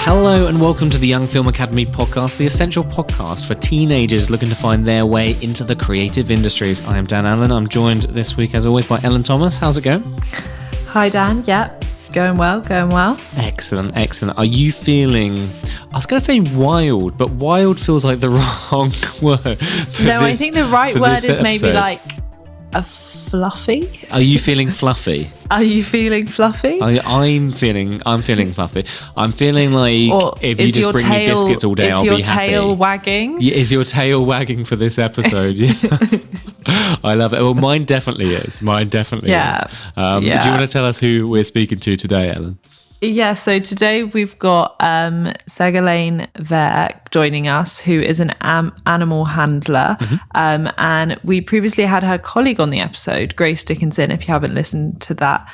Hello and welcome to the Young Film Academy podcast, the essential podcast for teenagers looking to find their way into the creative industries. I am Dan Allen. I'm joined this week, as always, by Ellen Thomas. How's it going? Hi, Dan. Yeah, going well. Excellent. Are you feeling, I was going to say wild, but wild feels like the wrong word. I think the right word is maybe like a fluffy. Are you feeling fluffy? Are you feeling fluffy? I'm feeling fluffy. I'm feeling like or if you just bring me biscuits all day, I'll be happy. Is your tail wagging? Yeah, is your tail wagging for this episode? Yeah. I love it. Well, mine definitely is. Do you want to tell us who we're speaking to today, Ellen? Yeah, so today we've got Ségolène Veyre joining us, who is an animal handler. Mm-hmm. And we previously had her colleague on the episode, Grace Dickinson, if you haven't listened to that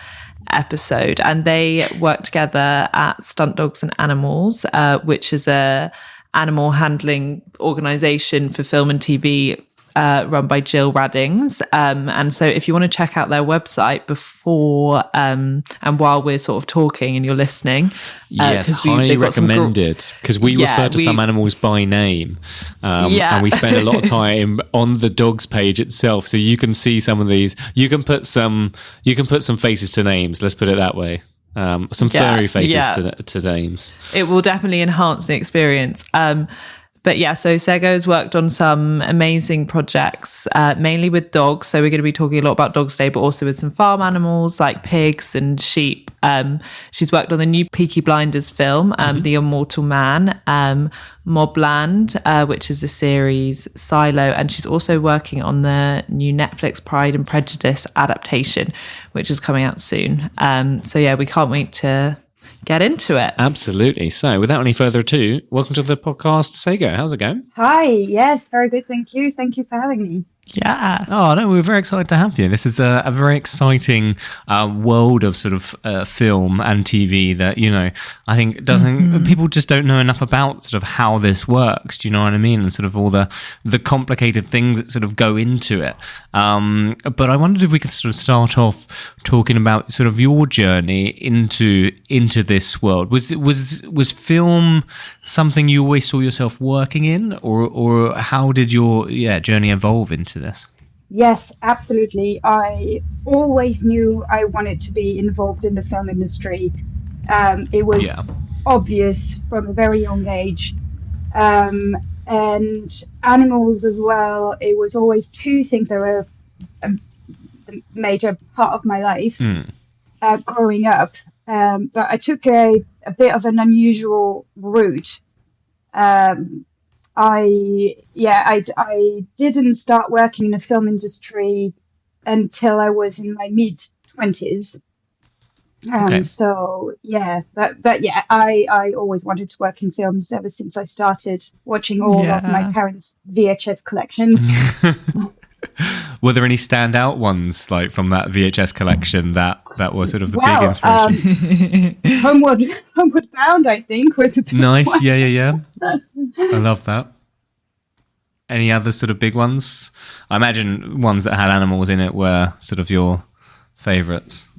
episode. And they work together at Stunt Dogs and Animals, which is a animal handling organisation for film and TV run by Jill Raddings. And so if you want to check out their website before and while we're sort of talking and you're listening. Yes, highly recommended, because we refer to some animals by name. And we spend a lot of time on the dogs page itself. So you can see some of these. You can put some faces to names. Let's put it that way. Some furry faces to names. It will definitely enhance the experience. But yeah, so Sego has worked on some amazing projects, mainly with dogs. So we're going to be talking a lot about dogs today, but also with some farm animals like pigs and sheep. She's worked on the new Peaky Blinders film, The Immortal Man, Mobland, which is a series, Silo. And she's also working on the new Netflix Pride and Prejudice adaptation, which is coming out soon. So yeah, we can't wait to get into it. Absolutely. So without any further ado, welcome to the podcast, Sego. How's it going? Hi. Yes, very good. Thank you. Thank you for having me. Yeah. Oh, no, we're very excited to have you. This is a very exciting world of sort of film and TV that, I think people just don't know enough about sort of how this works. Do you know what I mean? And sort of all the complicated things that sort of go into it. But I wondered if we could sort of start off talking about sort of your journey into this world. Was film something you always saw yourself working in, or how did your journey evolve into this? Yes, absolutely. I always knew I wanted to be involved in the film industry. It was obvious from a very young age. And animals as well. It was always two things that were a major part of my life growing up. But I took a bit of an unusual route. I didn't start working in the film industry until I was in my mid-20s. I always wanted to work in films ever since I started watching all of my parents' VHS collection. Were there any standout ones like from that VHS collection that were sort of the big inspiration? Homeward Bound, I think, was a big nice. one. Yeah. I love that. Any other sort of big ones? I imagine ones that had animals in it were sort of your favourites.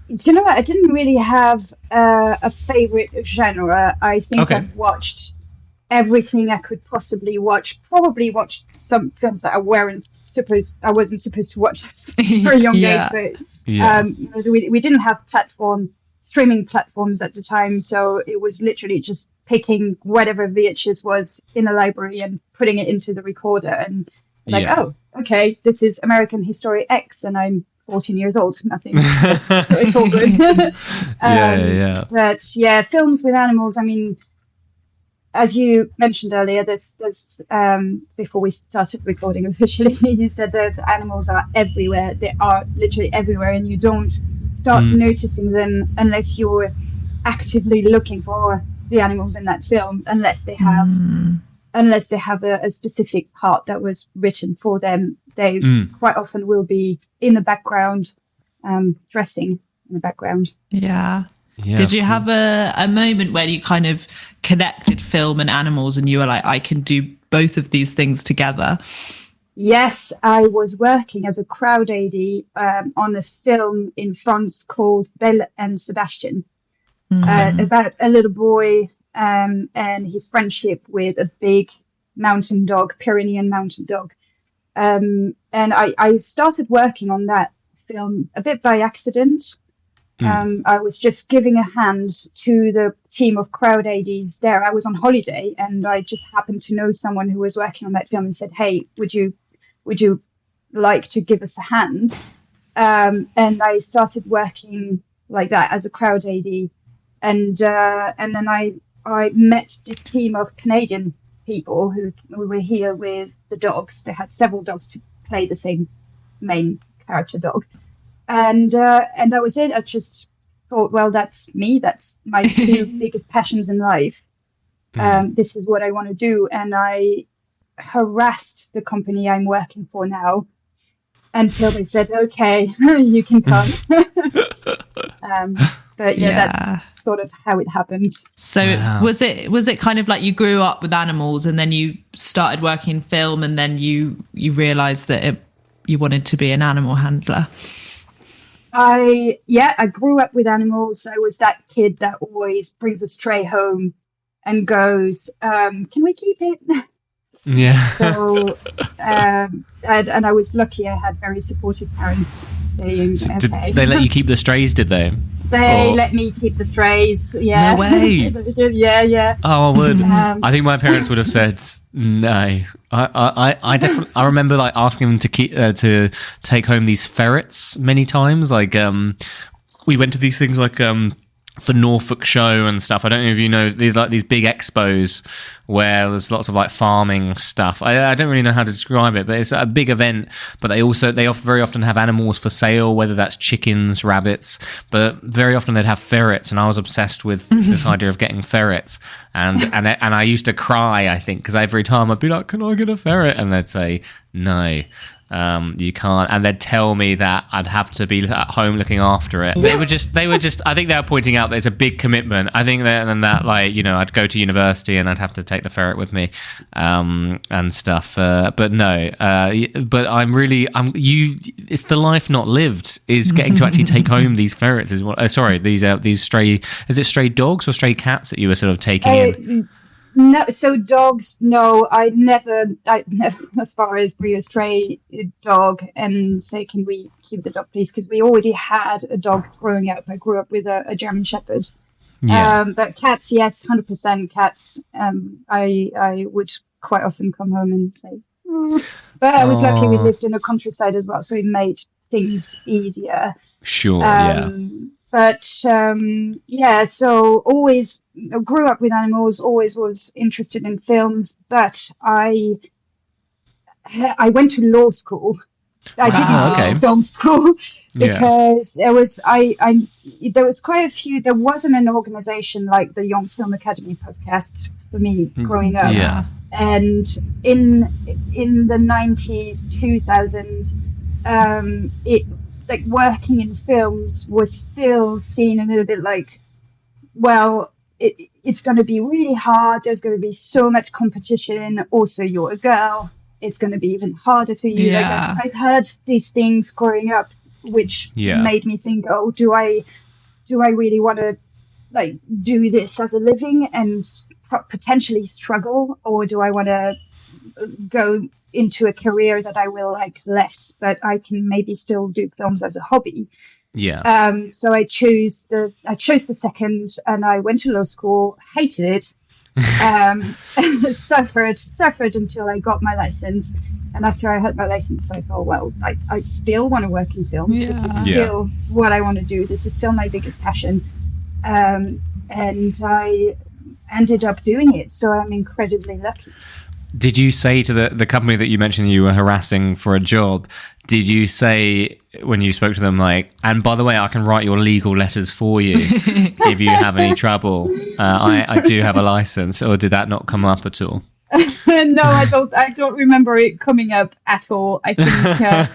Do you know what? I didn't really have a favourite genre. I think I've watched everything I could possibly watch. Probably watched some films that I wasn't supposed to watch at a very young age. But we didn't have streaming platforms at the time, so it was literally just picking whatever VHS was in the library and putting it into the recorder and this is American History X, and I'm 14 years old. Nothing. So it's all good. But films with animals. I mean, as you mentioned earlier, there's before we started recording officially, you said that animals are everywhere. They are literally everywhere, and you don't start noticing them unless you're actively looking for the animals in that film, unless they have a specific part that was written for them. They quite often will be in the background, dressing in the background. Yeah. Did you have a moment where you kind of connected film and animals and you were like, I can do both of these things together? Yes, I was working as a crowd AD on a film in France called Belle and Sebastian. about a little boy and his friendship with a big mountain dog, Pyrenean mountain dog. And I started working on that film a bit by accident. I was just giving a hand to the team of crowd ADs there. I was on holiday and I just happened to know someone who was working on that film and said, "Hey, would you like to give us a hand?" And I started working like that as a crowd AD. And then I met this team of Canadian people who were here with the dogs. They had several dogs to play the same main character dog. And that was it. I just thought, well, that's me. That's my two biggest passions in life. This is what I want to do. And I harassed the company I'm working for now until they said, "Okay, you can come." But that's sort of how it happened. So was it kind of like you grew up with animals and then you started working in film and then you realized that you wanted to be an animal handler? I grew up with animals. I was that kid that always brings a stray home and goes, "Can we keep it?" Yeah. So, and I was lucky. I had very supportive parents saying, Did they let you keep the strays, did they? They let me keep the strays. Yeah. No way. Yeah. Oh, I would. I think my parents would have said no. I definitely. I remember like asking them to keep to take home these ferrets many times. Like we went to these things like the Norfolk show and stuff. I don't know if you know, like these big expos where there's lots of like farming stuff. I don't really know how to describe it, but it's a big event. But they very often have animals for sale, whether that's chickens, rabbits, but very often they'd have ferrets. And I was obsessed with this idea of getting ferrets. And I used to cry, I think, because every time I'd be like, "Can I get a ferret?" And they'd say, "No. You can't," and they'd tell me that I'd have to be at home looking after it. They were just I think they were pointing out that it's a big commitment. I think that like, you know, I'd go to university and I'd have to take the ferret with me and stuff, but no, but it's the life not lived is getting to actually take home these ferrets is what these stray, is it stray dogs or stray cats that you were sort of taking in? No, so dogs, no, I never, as far as bring a stray dog and say, "Can we keep the dog, please?" Because we already had a dog growing up. I grew up with a German Shepherd. Yeah. But cats, yes, 100% cats. I would quite often come home and say, but I was lucky we lived in the countryside as well, so it made things easier. Sure, yeah. But so always grew up with animals, always was interested in films, but I went to law school. I didn't go to film school because there was quite a few. There wasn't an organization like the Young Film Academy podcast for me growing up. Yeah. And in the 90s, 2000s, it like working in films was still seen a little bit like, well, it's going to be really hard. There's going to be so much competition. Also, you're a girl. It's going to be even harder for you. Yeah. Like, I heard these things growing up, which made me think, oh, do I really want to like do this as a living and potentially struggle, or do I want to go into a career that I will like less, but I can maybe still do films as a hobby? Yeah. So I chose the second, and I went to law school, hated it, suffered until I got my license. And after I had my license, I thought, well, I still want to work in films. Yeah. This is still what I want to do. This is still my biggest passion. And I ended up doing it. So I'm incredibly lucky. Did you say to the company that you mentioned you were harassing for a job, did you say when you spoke to them, like, and by the way, I can write your legal letters for you if you have any trouble? I do have a license, or did that not come up at all? No, I don't remember it coming up at all. I think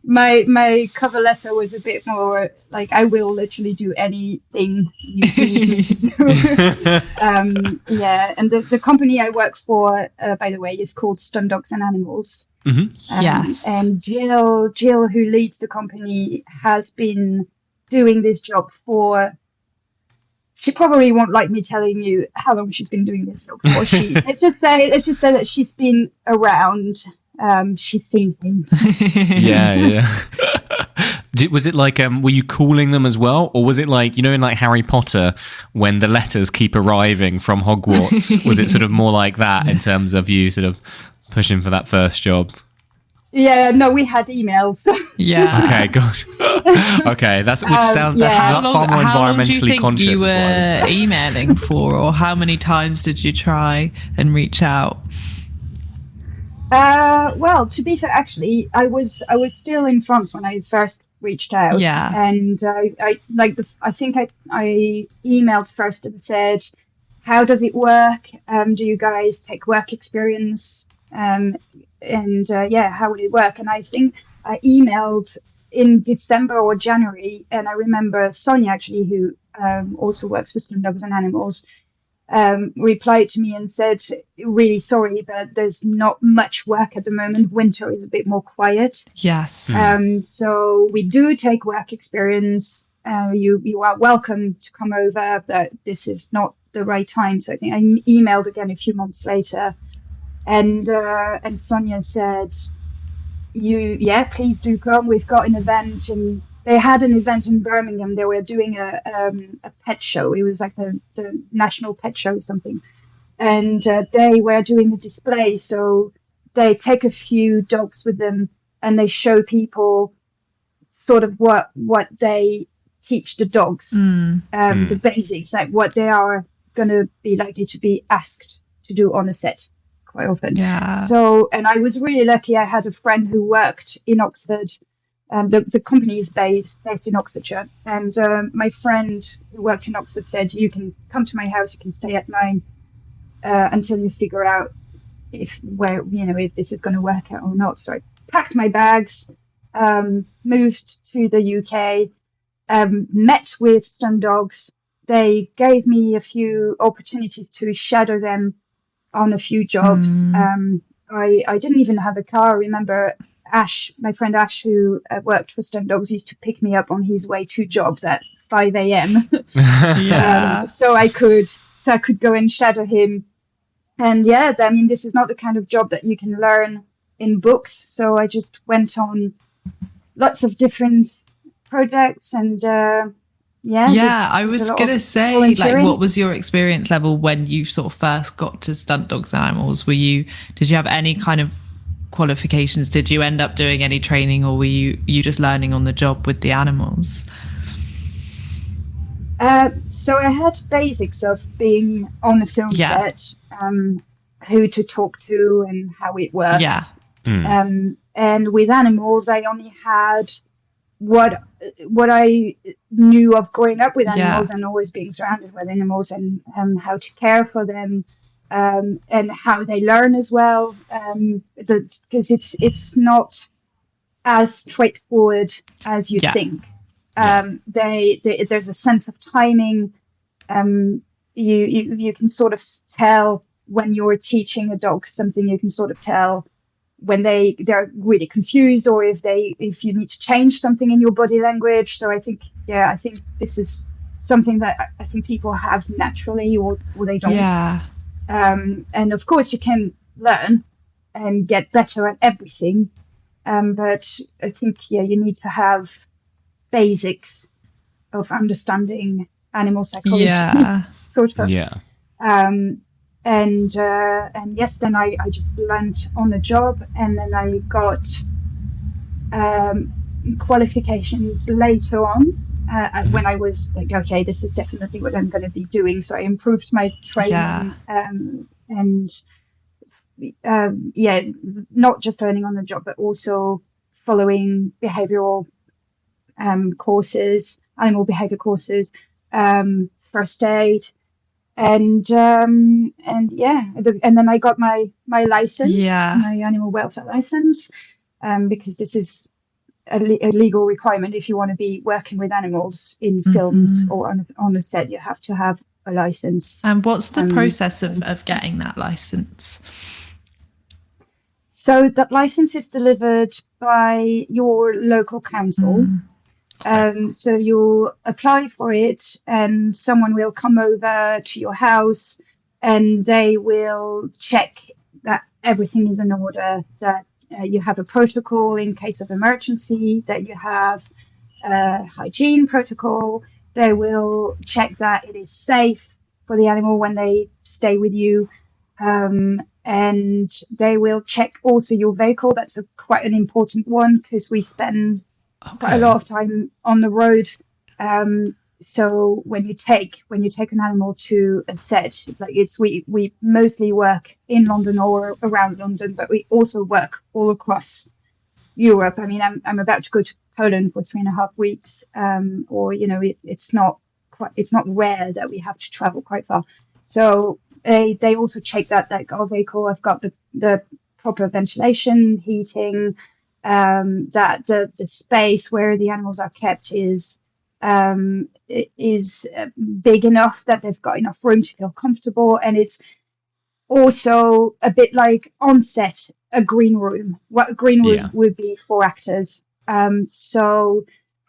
my cover letter was a bit more like, I will literally do anything you need me to do. And the company I work for, by the way, is called Stun Dogs and Animals. Mm-hmm. Yes. And Jill, who leads the company, has been doing this job for she probably won't like me telling you how long she's been doing this job for. Let's just say that she's been around. She's seen things. Yeah. Was it like, were you calling them as well? Or was it like, in like Harry Potter, when the letters keep arriving from Hogwarts? Was it sort of more like that in terms of you sort of pushing for that first job? Yeah, no, we had emails. Yeah. Okay, good. Okay, that's far more environmentally conscious. You were emailing for, or how many times did you try and reach out? Well, to be fair, actually, I was still in France when I first reached out. Yeah. And I emailed first and said, "How does it work? Do you guys take work experience? How would it work?" And I think I emailed in December or January, and I remember Sonia, actually, who also works for Slim Dogs and Animals, replied to me and said, "Really sorry, but there's not much work at the moment. Winter is a bit more quiet." Yes. So we do take work experience. You are welcome to come over, but this is not the right time. So I think I emailed again a few months later. And Sonia said, please do come. We've got an event." And they had an event in Birmingham. They were doing a pet show. It was like the national pet show or something. And they were doing a display. So they take a few dogs with them and they show people sort of what they teach the dogs, the basics, like what they are going to be likely to be asked to do on a set. Quite often. Yeah. So, and I was really lucky. I had a friend who worked in Oxford. The company is based in Oxfordshire. And my friend who worked in Oxford said, "You can come to my house. You can stay at mine until you figure out if this is going to work out or not." So I packed my bags, moved to the UK, met with Stun Dogs. They gave me a few opportunities to shadow them on a few jobs. I didn't even have a car. I remember Ash, my friend Ash, who worked for Stun Dogs, used to pick me up on his way to jobs at 5 a.m. Yeah. So I could go and shadow him. And this is not the kind of job that you can learn in books. So I just went on lots of different projects and I was gonna say, like, what was your experience level when you sort of first got to Stunt Dogs and Animals? Did you have any kind of qualifications? Did you end up doing any training, or were you just learning on the job with the animals? So I had basics of being on the film set, who to talk to and how it works. Yeah. And with animals, I only had what I knew of growing up with animals and always being surrounded with animals, and how to care for them, and how they learn as well, because it's not as straightforward as you think. There's a sense of timing. You can sort of tell when you're teaching a dog something. You can sort of tell when they're really confused, or if you need to change something in your body language. So I think this is something that I think people have naturally, or they don't. Yeah. And of course you can learn and get better at everything. But I think, you need to have basics of understanding animal psychology. Yeah. Sort of. Yeah. And yes, then I just learned on the job, and then I got qualifications later on when I was like, okay, this is definitely what I'm going to be doing. So I improved my training, not just learning on the job, but also following behavioral courses, animal behavior courses, first aid. And then I got my license, my animal welfare license, because this is a legal requirement. If you want to be working with animals in films or on a set, you have to have a license. And what's the process of getting that license? So that license is delivered by your local council. So you'll apply for it, and someone will come over to your house, and they will check that everything is in order, that you have a protocol in case of emergency, that you have a hygiene protocol. They will check that it is safe for the animal when they stay with you. And they will check also your vehicle. That's quite an important one, because we spend quite a lot of time on the road. So when you take an animal to a set, like we mostly work in London or around London, but we also work all across Europe. I mean, I'm about to go to Poland for 3.5 weeks, it's not rare that we have to travel quite far. So they also check that our vehicle have got the proper ventilation, heating, that the space where the animals are kept is big enough that they've got enough room to feel comfortable, and it's also a bit like on set, a green room. What a green room would be for actors. So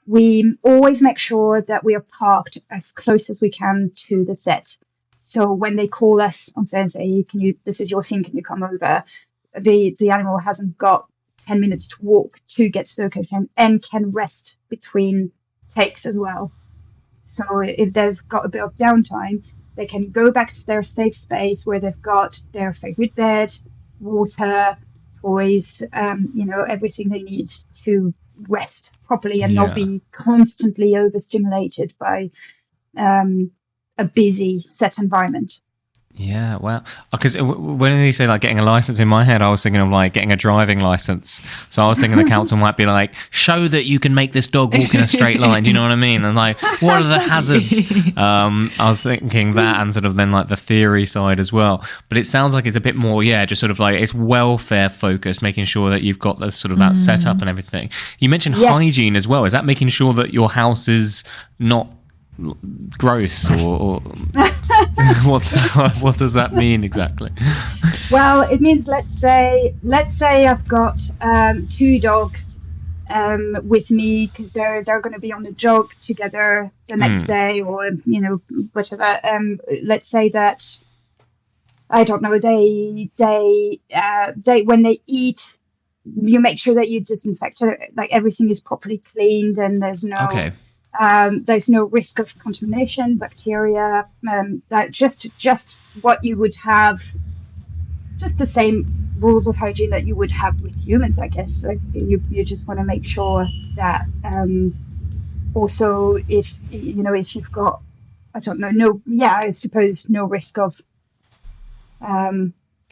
we always make sure that we are parked as close as we can to the set. So when they call us on set and say, this is your scene, can you come over? The animal hasn't got 10 minutes to walk to get to the location, and can rest between takes as well. So if they've got a bit of downtime, they can go back to their safe space where they've got their favorite bed, water, toys, everything they need to rest properly and not be constantly overstimulated by a busy set environment. Yeah, well, because when they say like getting a license, in my head I was thinking of like getting a driving license. So I was thinking the council might be like, show that you can make this dog walk in a straight line. Do you know what I mean? And like, what are the hazards? I was thinking that, and sort of then like the theory side as well. But it sounds like it's a bit more, just sort of like it's welfare focused, making sure that you've got the sort of that setup and everything. You mentioned hygiene as well. Is that making sure that your house is not gross, or what does that mean exactly? Well, it means let's say I've got 2 dogs with me, because they're going to be on the job together the next day, or whatever. Let's say that, I don't know, they when they eat, you make sure that you disinfect, like everything is properly cleaned, and there's no risk of contamination, bacteria. That just what you would have, just the same rules of hygiene that you would have with humans, I guess. Like you just want to make sure that also if you've got, I don't know, I suppose no risk of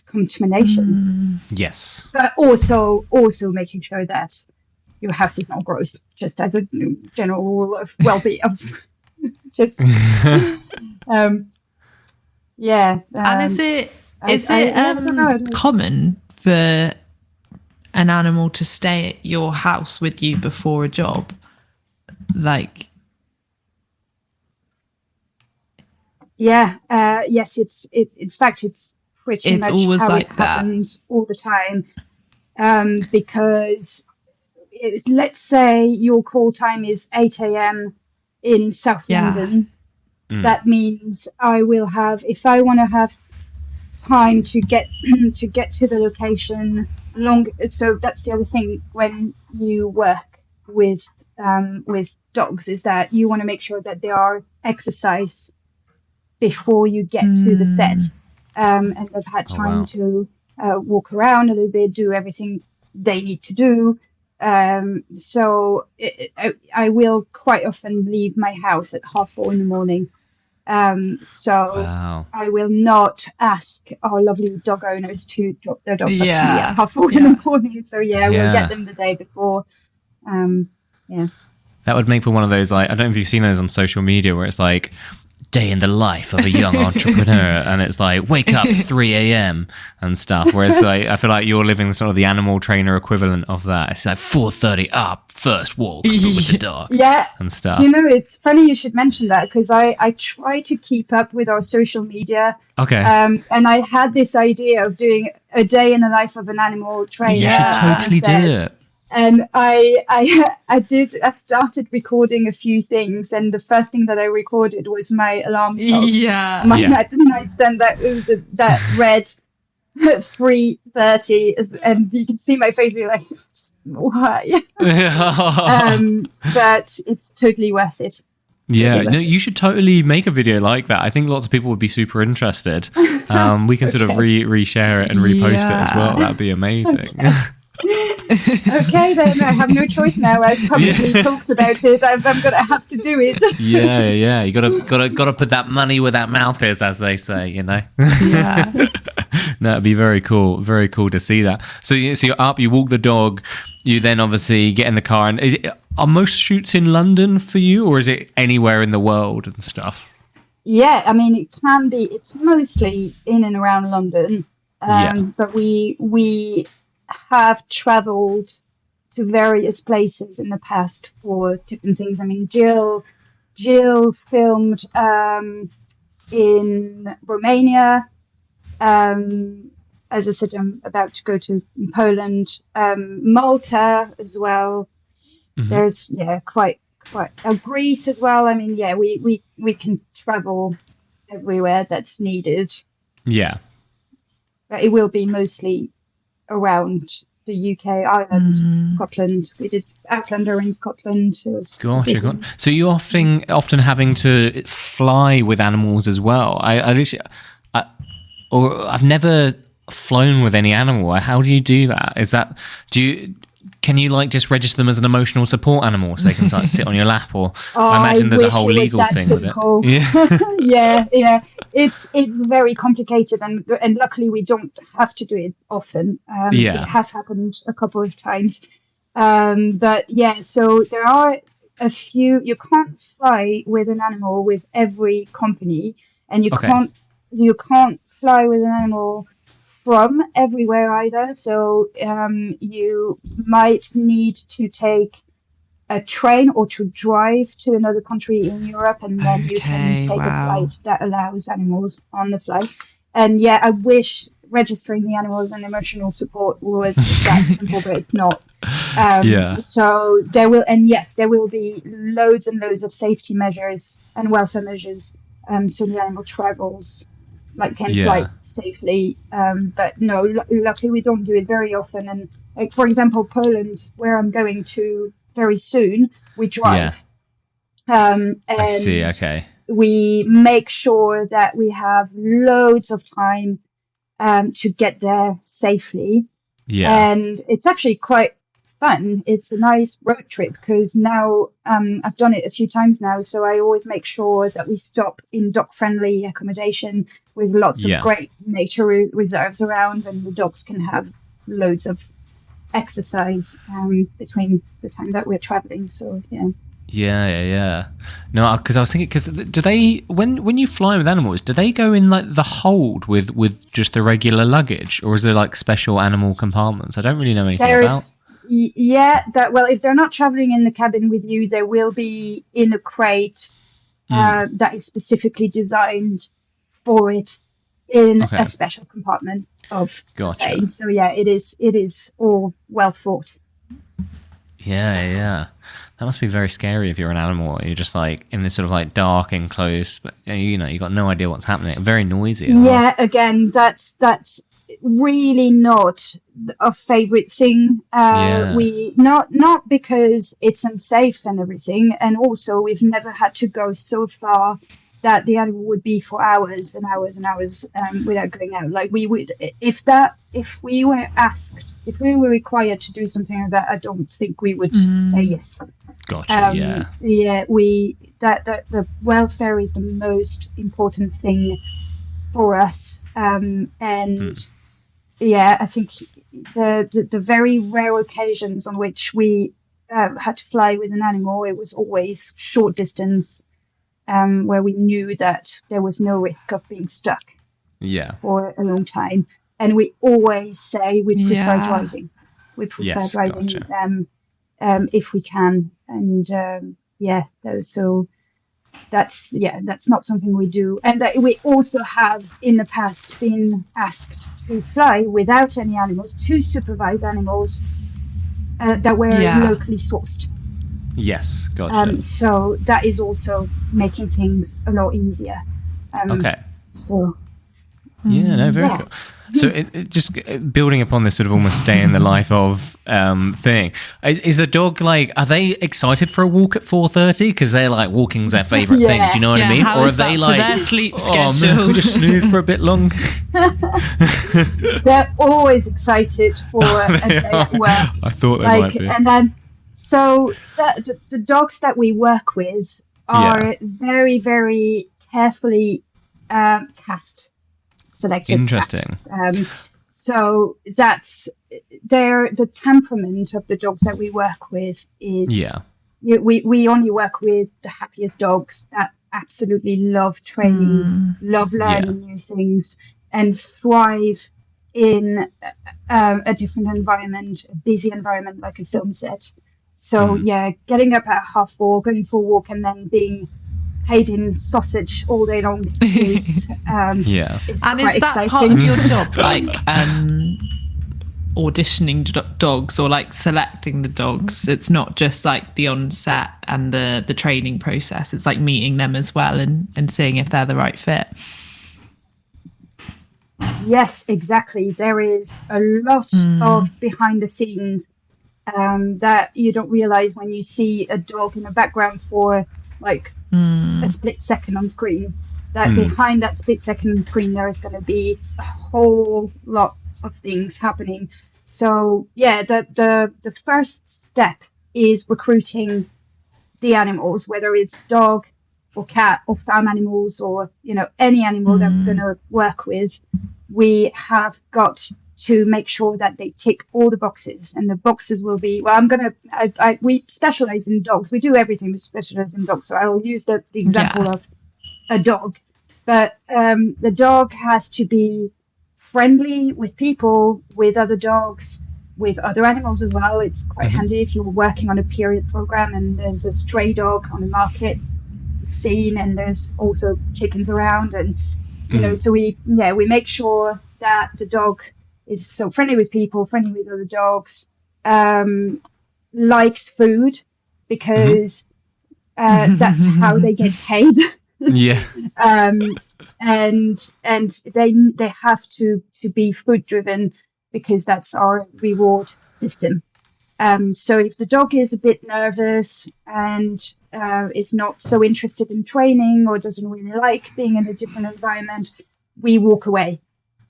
contamination. Yes. But also making sure that your house is not gross, just as a general rule of well-being. Just, and is it common for an animal to stay at your house with you before a job? Like, yes, in fact it's pretty much always how like it happens all the time, because let's say your call time is 8 a.m. in South London. That means I will have, if I want to have time to get to the location so that's the other thing when you work with dogs, is that you want to make sure that they are exercised before you get to the set, and they've had time to walk around a little bit, do everything they need to do. So I will quite often leave my house at 4:30 in the morning. I will not ask our lovely dog owners to drop their dogs up to me at 4:30 in the morning. So we'll get them the day before. That would make for one of those, like, I don't know if you've seen those on social media where it's like day in the life of a young entrepreneur, and it's like wake up 3 a.m. and stuff, whereas like I feel like you're living sort of the animal trainer equivalent of that. It's like 4:30 up, first walk with the dog and stuff. It's funny you should mention that, because I try to keep up with our social media, and I had this idea of doing a day in the life of an animal trainer. You should totally do it. And I started recording a few things, and the first thing that I recorded was my alarm clock. My nightstand that read 3:30, and you can see my face be like, why? But it's totally worth it. Yeah, no, you should totally make a video like that. I think lots of people would be super interested. We can sort of reshare it and repost it as well. That'd be amazing. Okay, then I have no choice now. I've publicly talked about it. I'm gonna have to do it. Yeah. You gotta put that money where that mouth is, as they say. You know. Yeah. No, it'd be very cool. Very cool to see that. So you're up. You walk the dog. You then obviously get in the car. And are most shoots in London for you, or is it anywhere in the world and stuff? Yeah, I mean, it can be. It's mostly in and around London. But we have travelled to various places in the past for different things. I mean, Jill filmed in Romania. As I said, I'm about to go to Poland, Malta as well. Mm-hmm. There's quite Greece as well. I mean, we can travel everywhere that's needed. Yeah, but it will be mostly around the UK, Ireland, Scotland. We did Outlander in Scotland. Gotcha. So you often having to fly with animals as well. I've never flown with any animal. How do you do that? Can you like just register them as an emotional support animal so they can like sit on your lap? Or I imagine there's a whole legal thing simple. With it. Yeah. It's very complicated, and luckily we don't have to do it often. It has happened a couple of times, but so there are a few. You can't fly with an animal with every company, and you can't fly with an animal from everywhere either. So you might need to take a train or to drive to another country in Europe, and then you can take a flight that allows animals on the flight. And I wish registering the animals and emotional support was that simple, but it's not. So there will be loads and loads of safety measures and welfare measures, so the animal travels can fly safely, but no, luckily we don't do it very often. And like, for example, Poland, where I'm going to very soon, we drive. And I see. Okay. We make sure that we have loads of time to get there safely. Yeah. And it's actually quite fun. It's a nice road trip because now I've done it a few times now, so I always make sure that we stop in dog-friendly accommodation with lots of great nature reserves around, and the dogs can have loads of exercise between the time that we're traveling. So Yeah. No, because I was thinking, do they, when you fly with animals, do they go in like the hold with just the regular luggage, or is there like special animal compartments? I don't really know anything about. If they're not traveling in the cabin with you, they will be in a crate that is specifically designed for it in a special compartment of the plane. So it is all well thought. Yeah. That must be very scary if you're an animal. You're just like in this sort of like dark enclosed, but you got no idea what's happening. Very noisy as well. Again, that's really not a favorite thing. We not because it's unsafe and everything, and also we've never had to go so far that the animal would be for hours and hours and hours without going out. Like we would, if we were required to do something like that, I don't think we would say yes. Gotcha. The welfare is the most important thing for us, and I think the very rare occasions on which we had to fly with an animal, it was always short distance, where we knew that there was no risk of being stuck for a long time. And we always say we prefer driving. We prefer driving if we can. And so that's not something we do. And we also have in the past been asked to fly without any animals, to supervise animals that were locally sourced. Yes, gotcha. So that is also making things a lot easier. Okay. So, Very cool. So it just building upon this sort of almost day in the life of thing. Is the dog like? Are they excited for a walk at 4:30 because they're like walking's their favorite thing? Do you know what I mean? Or are they like their sleep schedule? Man, we just snooze for a bit long. They're always excited for a day at work. I thought they might be. And then, so the dogs that we work with are very, very carefully selected. Interesting. So that's the temperament of the dogs that we work with is we only work with the happiest dogs that absolutely love training, love learning new things, and thrive in a different environment, a busy environment like a film set. So getting up at 4:30, going for a walk, and then being paid in sausage all day long is and is and quite is that exciting. part of your job, like auditioning dogs or like selecting the dogs? It's not just like the onset and the training process, it's like meeting them as well and seeing if they're the right fit. Yes, exactly. There is a lot of behind the scenes that you don't realize when you see a dog in the background for like a split second on screen. That behind that split second on screen, there is going to be a whole lot of things happening. So the first step is recruiting the animals, whether it's dog or cat or farm animals or any animal that we're going to work with. We have got to make sure that they tick all the boxes, and the boxes will be, we specialize in dogs. We do everything. We specialize in dogs. So I will use the example of a dog, but the dog has to be friendly with people, with other dogs, with other animals as well. It's quite handy if you're working on a period program and there's a stray dog on the market scene and there's also chickens around, and so we make sure that the dog is so friendly with people, friendly with other dogs, likes food because that's how they get paid. And they have to be food driven because that's our reward system. So if the dog is a bit nervous and is not so interested in training or doesn't really like being in a different environment, we walk away,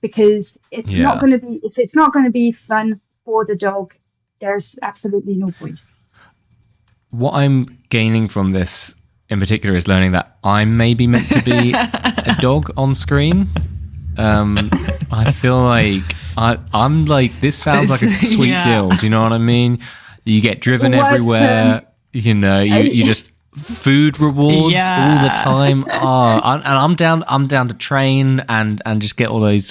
because it's not going to be, if it's not going to be fun for the dog, there's absolutely no point. What I'm gaining from this in particular is learning that I'm maybe meant to be a dog on screen. I feel like I'm like, this sounds like a sweet deal. Do you know what I mean? You get driven everywhere. You just food rewards all the time. I'm down to train and just get all those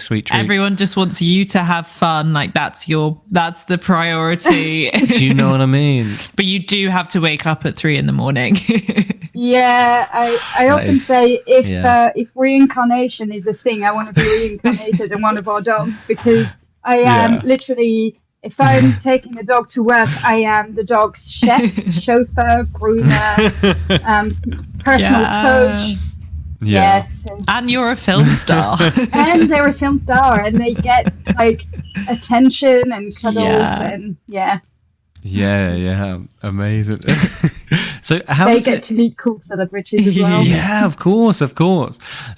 sweet treats. Everyone just wants you to have fun. Like that's the priority. Do you know what I mean? But you do have to wake up at 3 a.m. I often say if reincarnation is a thing, I want to be reincarnated in one of our dogs, because I am literally, if I'm taking a dog to work, I am the dog's chef, chauffeur, groomer, personal coach. Yes. And you're a film star. And they're a film star, and they get like attention and cuddles and amazing. So how they get to meet cool celebrities as well. Yeah, of course. So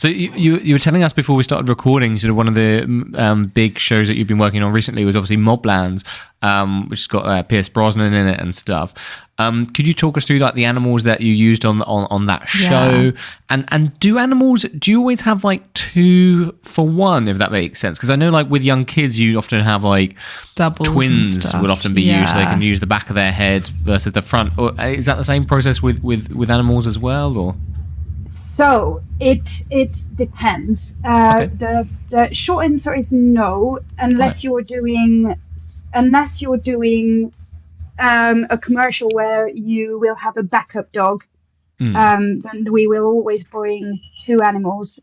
you were telling us before we started recording, sort of one of the big shows that you've been working on recently was obviously Moblands, which has got Pierce Brosnan in it and stuff. Could you talk us through like the animals that you used on that show? And do you always have like 2 for 1, if that makes sense? Because I know like with young kids you often have like doubles, twins would often be used, so they can use the back of their head versus the front. Or is that the same process with animals as well, or? So it depends. The short answer is no, unless you're doing a commercial where you will have a backup dog. Then we will always bring 2 animals.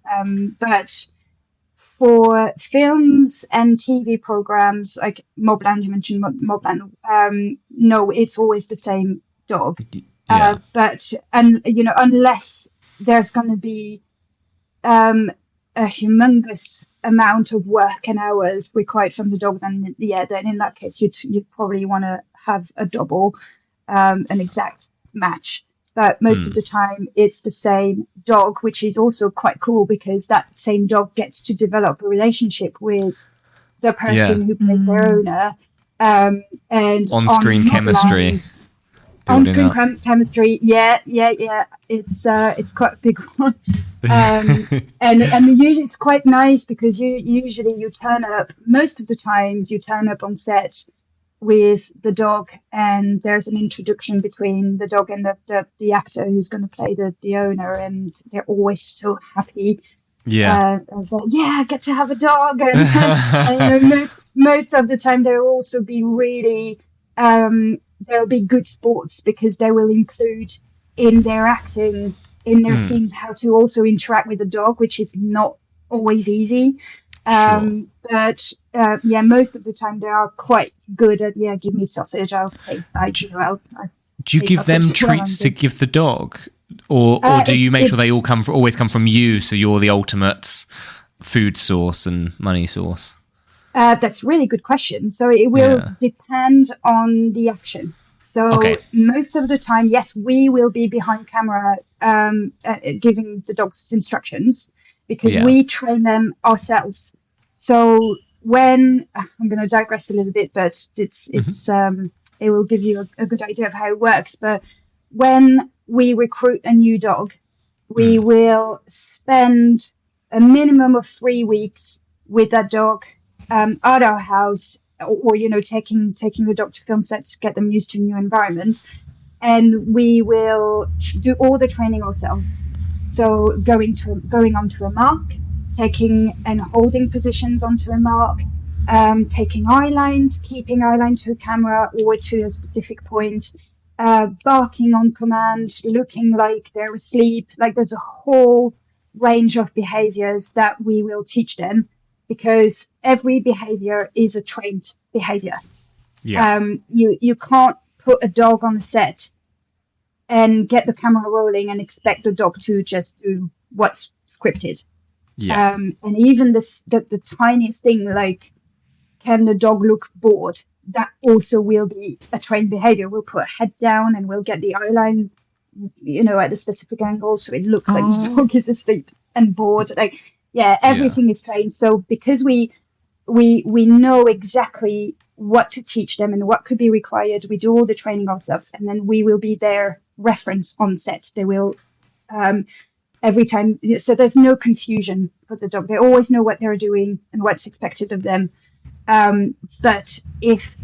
But for films and TV programs like Mobland, you mentioned Mobland. No, it's always the same dog. Yeah. Unless there's going to be a humongous amount of work and hours required from the dog, then in that case you'd probably want to have a double, an exact match. But most of the time it's the same dog, which is also quite cool because that same dog gets to develop a relationship with the person who played their owner, and on-screen chemistry. On-screen chemistry, yeah. It's quite a big one, and usually it's quite nice because you turn up. Most of the times you turn up on set with the dog, and there's an introduction between the dog and the actor who's going to play the owner, and they're always so happy. I get to have a dog, and most of the time they'll also be really. They'll be good sports because they will include in their acting, in their scenes, how to also interact with the dog, which is not always easy. But most of the time they are quite good at, give me sausage, I'll pay. Do you give them treats to give the dog? Or do you make sure they always come from you, so you're the ultimate food source and money source? That's a really good question. So it will depend on the action. So most of the time, yes, we will be behind camera giving the dogs instructions because we train them ourselves. So when I'm going to digress a little bit, but it will give you a good idea of how it works. But when we recruit a new dog, we will spend a minimum of 3 weeks with that dog at our house, or taking the dog to film sets to get them used to a new environment, and we will do all the training ourselves. So going onto a mark, taking and holding positions onto a mark, taking eye lines, keeping eye line to a camera or to a specific point, barking on command, looking like they're asleep. Like there's a whole range of behaviors that we will teach them, because every behavior is a trained behavior. You can't put a dog on a set and get the camera rolling and expect the dog to just do what's scripted. And even the tiniest thing, like can the dog look bored, that also will be a trained behavior. We'll put a head down and we'll get the eye line at a specific angle so it looks like the dog is asleep and bored. Everything is trained. So because we know exactly what to teach them and what could be required, we do all the training ourselves, and then we will be their reference on set. They will every time, so there's no confusion for the dog. They always know what they're doing and what's expected of them. But if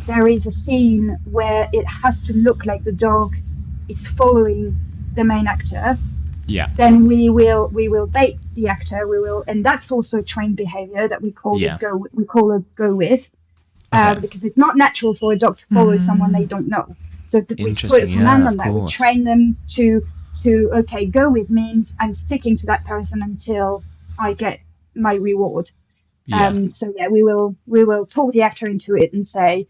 there is a scene where it has to look like the dog is following the main actor, then we will bait the actor. And that's also a trained behavior that we call a go with, because it's not natural for a dog to follow someone they don't know. So we put a command on that. We train them to go with means I'm sticking to that person until I get my reward. We will talk the actor into it and say,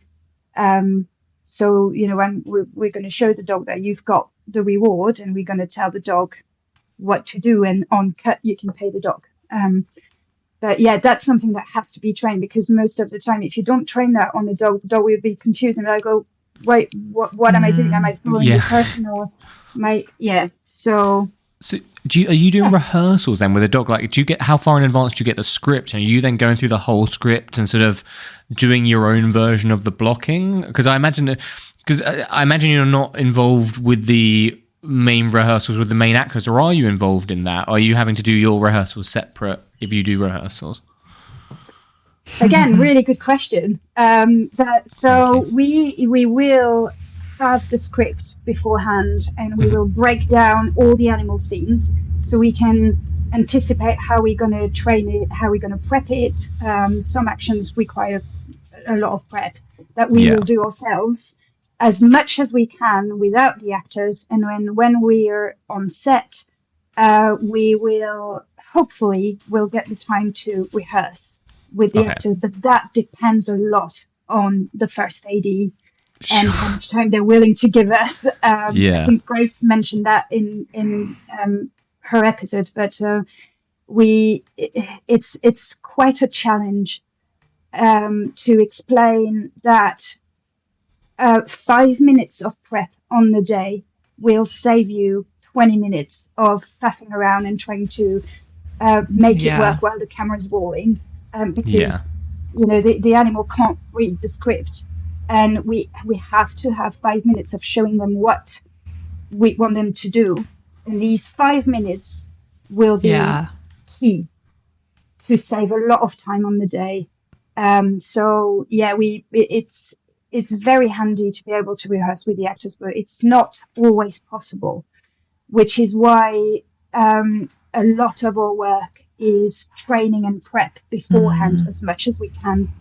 when we're going to show the dog that you've got the reward, and we're going to tell the dog what to do, and on cut you can pay the dog. But that's something that has to be trained, because most of the time if you don't train that on the dog will be confused and they'll go, wait, what am I doing? Am I following this person or So are you doing rehearsals then with a dog? Like, how far in advance do you get the script? And are you then going through the whole script and sort of doing your own version of the blocking? Because I imagine you're not involved with the main rehearsals with the main actors, or are you involved in that? Are you having to do your rehearsals separate if you do rehearsals? Again, really good question. We will have the script beforehand, and we will break down all the animal scenes so we can anticipate how we're going to train it, how we're going to prep it. Some actions require a lot of prep that we will do ourselves as much as we can without the actors. And when we're on set, we will hopefully we'll get the time to rehearse with the actor, but that depends a lot on the first AD and how much time they're willing to give us. I think Grace mentioned that in her episode, but it's quite a challenge to explain that 5 minutes of prep on the day will save you 20 minutes of faffing around and trying to make it work while the camera's rolling, because the animal can't read the script, and we have to have 5 minutes of showing them what we want them to do, and these 5 minutes will be key to save a lot of time on the day. It's very handy to be able to rehearse with the actors, but it's not always possible, which is why a lot of our work is training and prep beforehand as much as we can.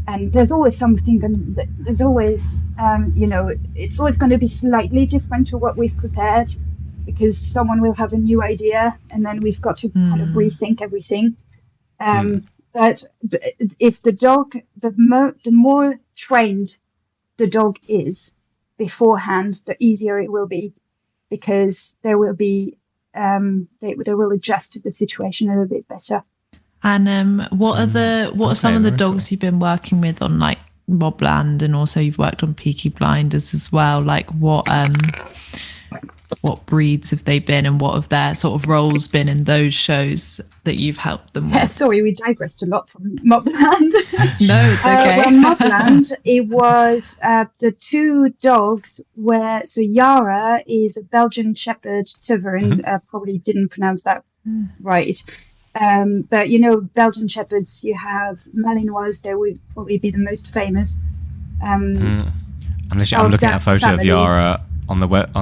And there's always something, there's always, it's always going to be slightly different to what we've prepared, because someone will have a new idea and then we've got to kind of rethink everything. But if the dog, the more trained the dog is beforehand, the easier it will be, because they will adjust to the situation a little bit better. And what are some of the dogs you've been working with on like Mobland, and also you've worked on Peaky Blinders as well? Like what breeds have they been, and what have their sort of roles been in those shows that you've helped them with? Sorry, we digressed a lot from Mobland. No, it's okay. Mobland, it was the two dogs so Yara is a Belgian Shepherd Tervuren, probably didn't pronounce that right. But Belgian Shepherds, you have Malinois, they would probably be the most famous. I'm looking at a photo of Yara on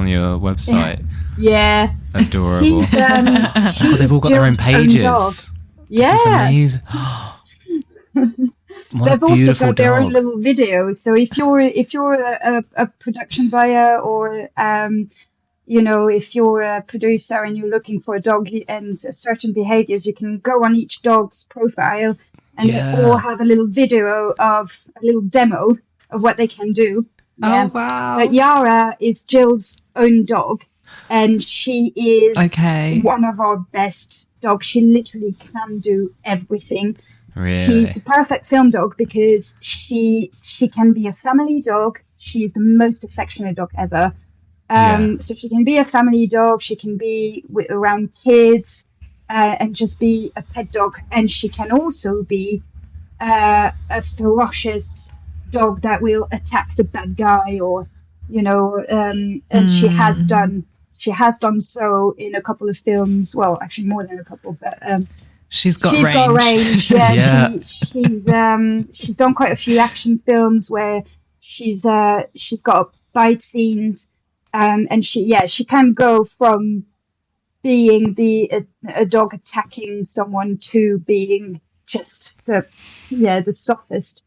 your website. Yeah. Adorable. They've all got their own pages. Yeah. This is amazing. They've also got their own little videos. So if you're a production buyer, or if you're a producer and you're looking for a dog and certain behaviors, you can go on each dog's profile and or have a little video of a little demo of what they can do. Oh, wow. But Yara is Jill's own dog, and she is one of our best dogs. She literally can do everything. Really? She's the perfect film dog because she can be a family dog. She's the most affectionate dog ever. So she can be a family dog. She can be around kids and just be a pet dog. And she can also be a ferocious dog that will attack the bad guy, or and she has done so in a couple of films. Well, actually more than a couple, but she's got range. Yeah. She's done quite a few action films where she's got fight scenes, and she can go from being a dog attacking someone to being just the softest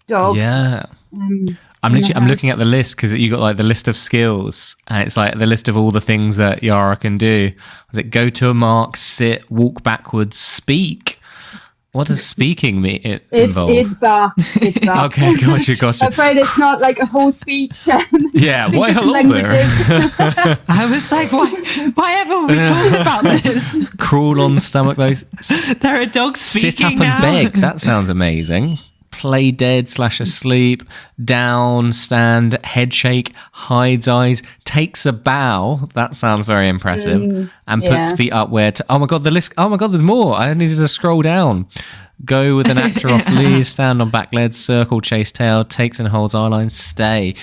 dog. I'm looking at the list, because you got like the list of skills, and it's like the list of all the things that Yara can do. Was it go to a mark, sit, walk backwards, speak? What does speaking mean? It's bar. Okay, gotcha. I'm afraid it's not like a whole speech. Why hello there? I was like, why haven't we talked about this? Crawl on stomach, those. There are dogs speaking Sit up now. and beg. That sounds amazing. Play dead / asleep, down, stand, head shake, hides eyes, takes a bow. That sounds very impressive. And puts feet up where to. Oh my God, the list. Oh my God, there's more. I needed to scroll down. Go with an actor off lead, stand on back legs, circle, chase tail, takes and holds eye lines, stay.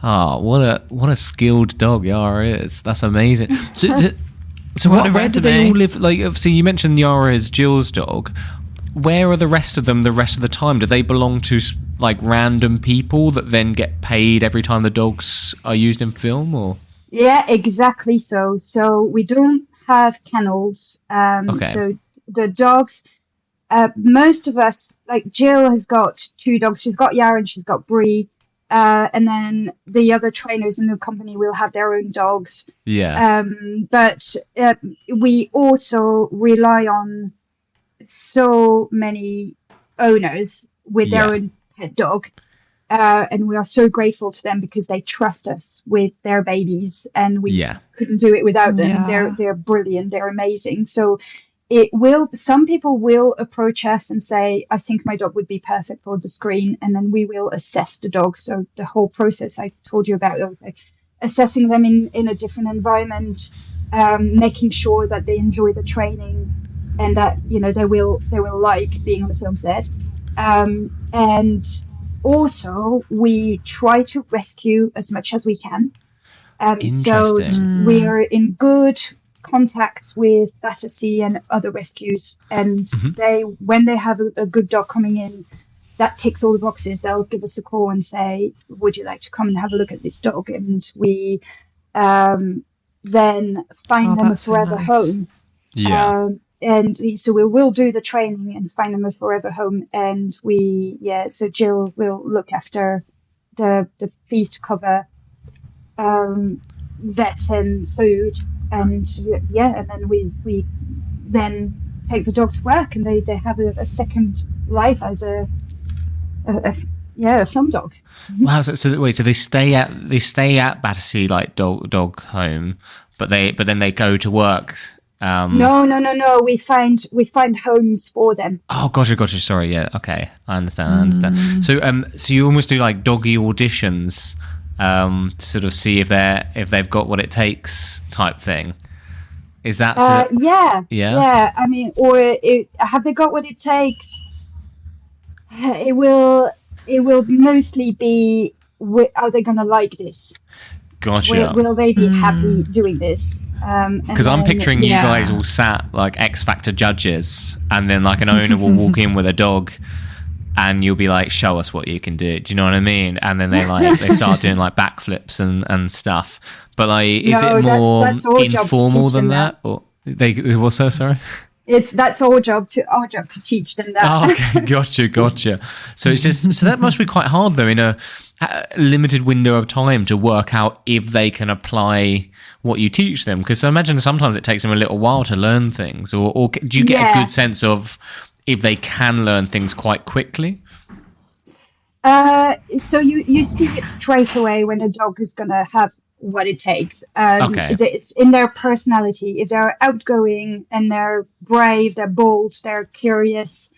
Oh, what a skilled dog Yara is. That's amazing. So where do they all live? Like, obviously, you mentioned Yara is Jill's dog. Where are the rest of them the rest of the time? Do they belong to like random people that then get paid every time the dogs are used in film, or? Yeah, exactly. So we don't have kennels. So the dogs, most of us, like Jill has got two dogs. She's got Yara and she's got Bree. And then the other trainers in the company will have their own dogs. Yeah. But we also rely on so many owners with their own pet dog. And we are so grateful to them because they trust us with their babies, and we couldn't do it without them. They're brilliant. They're amazing. So some people will approach us and say, I think my dog would be perfect for the screen. And then we will assess the dog. So the whole process I told you about, assessing them in a different environment, making sure that they enjoy the training and that, they will like being on the film set. And also we try to rescue as much as we can. So we are in good contact with Battersea and other rescues, and when they have a good dog coming in that ticks all the boxes, they'll give us a call and say, would you like to come and have a look at this dog? And we then find them a forever home. So we will do the training and find them a forever home, and so Jill will look after the fees to cover vet and food. And then we then take the dog to work, and they have a second life as a film dog. Wow! So they stay at Battersea like dog home, but then they go to work. No. We find homes for them. Oh, gotcha. Sorry. Yeah. Okay. I understand. So you almost do like doggy auditions. To sort of see if they've got what it takes type thing. Is that yeah? I mean, have they got what it takes? It will mostly be, are they going to like this? Gotcha. Will they be happy doing this? Because I'm picturing you guys all sat like X Factor judges, and then like an owner will walk in with a dog. And you'll be like, show us what you can do. Do you know what I mean? And then they start doing like backflips and stuff. But like, is it more informal than that? Or what's that? Sorry. That's our job to teach them that. Oh, okay, gotcha. So it's just so that must be quite hard though in a limited window of time to work out if they can apply what you teach them. Because I imagine sometimes it takes them a little while to learn things, or do you get a good sense of if they can learn things quite quickly? So you see it straight away when a dog is going to have what it takes. It's in their personality. If they're outgoing and they're brave, they're bold, they're curious,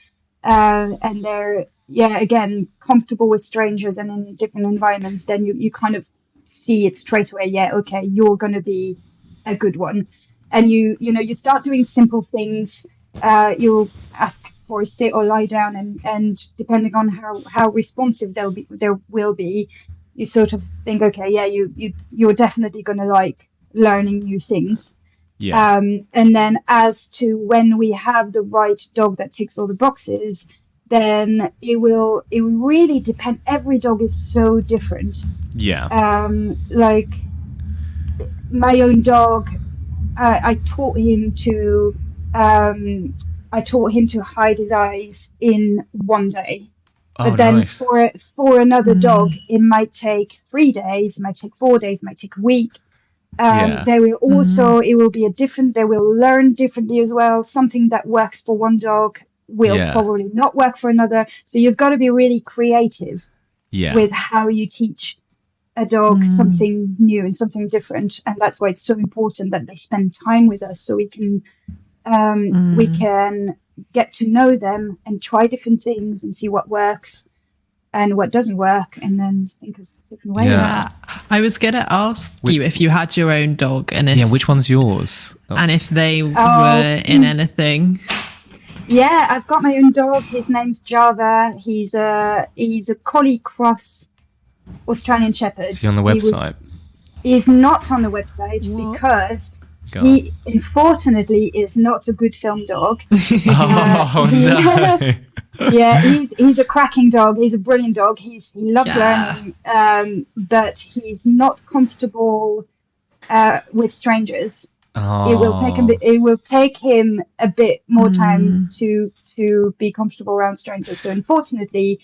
and they're, again, comfortable with strangers and in different environments, then you kind of see it straight away. Okay, you're going to be a good one. And you start doing simple things. You'll ask for a sit or lie down, and depending on how responsive there will be, you sort of think, okay, you're definitely going to like learning new things. And then as to when we have the right dog that ticks all the boxes, then it will really depend. Every dog is so different. Like my own dog, I taught him to hide his eyes in one day. But then for another dog, it might take 3 days, it might take 4 days, it might take a week. They will also, it will be they will learn differently as well. Something that works for one dog will probably not work for another. So you've got to be really creative with how you teach a dog something new and something different. And that's why it's so important that they spend time with us, so we can get to know them and try different things and see what works and what doesn't work, and then think of different ways. I was going to ask you if you had your own dog, and if, which one's yours? And if they were in anything. I've got my own dog. His name's Java. He's a collie cross Australian Shepherd. Is he on the website? He's not on the website because he, unfortunately, is not a good film dog. No. He's a cracking dog. He's a brilliant dog. He loves learning, but he's not comfortable with strangers. It will take him a bit more time to be comfortable around strangers. So unfortunately,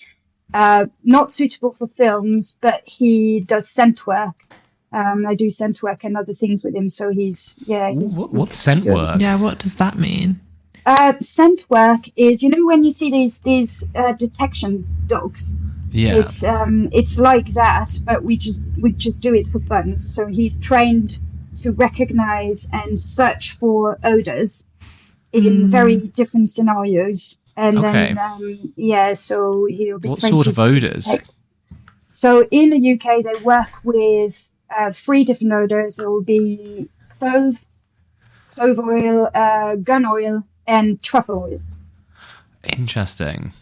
not suitable for films, but he does scent work. I do scent work and other things with him. So he's what's scent work? Yeah, what does that mean? Scent work is, when you see these detection dogs. Yeah, it's like that, but we just do it for fun. So he's trained to recognize and search for odors in very different scenarios. And then so he'll be. What trained sort of odors? So in the UK, they work with 3 different odors. It will be clove oil, gun oil, and truffle oil. Interesting.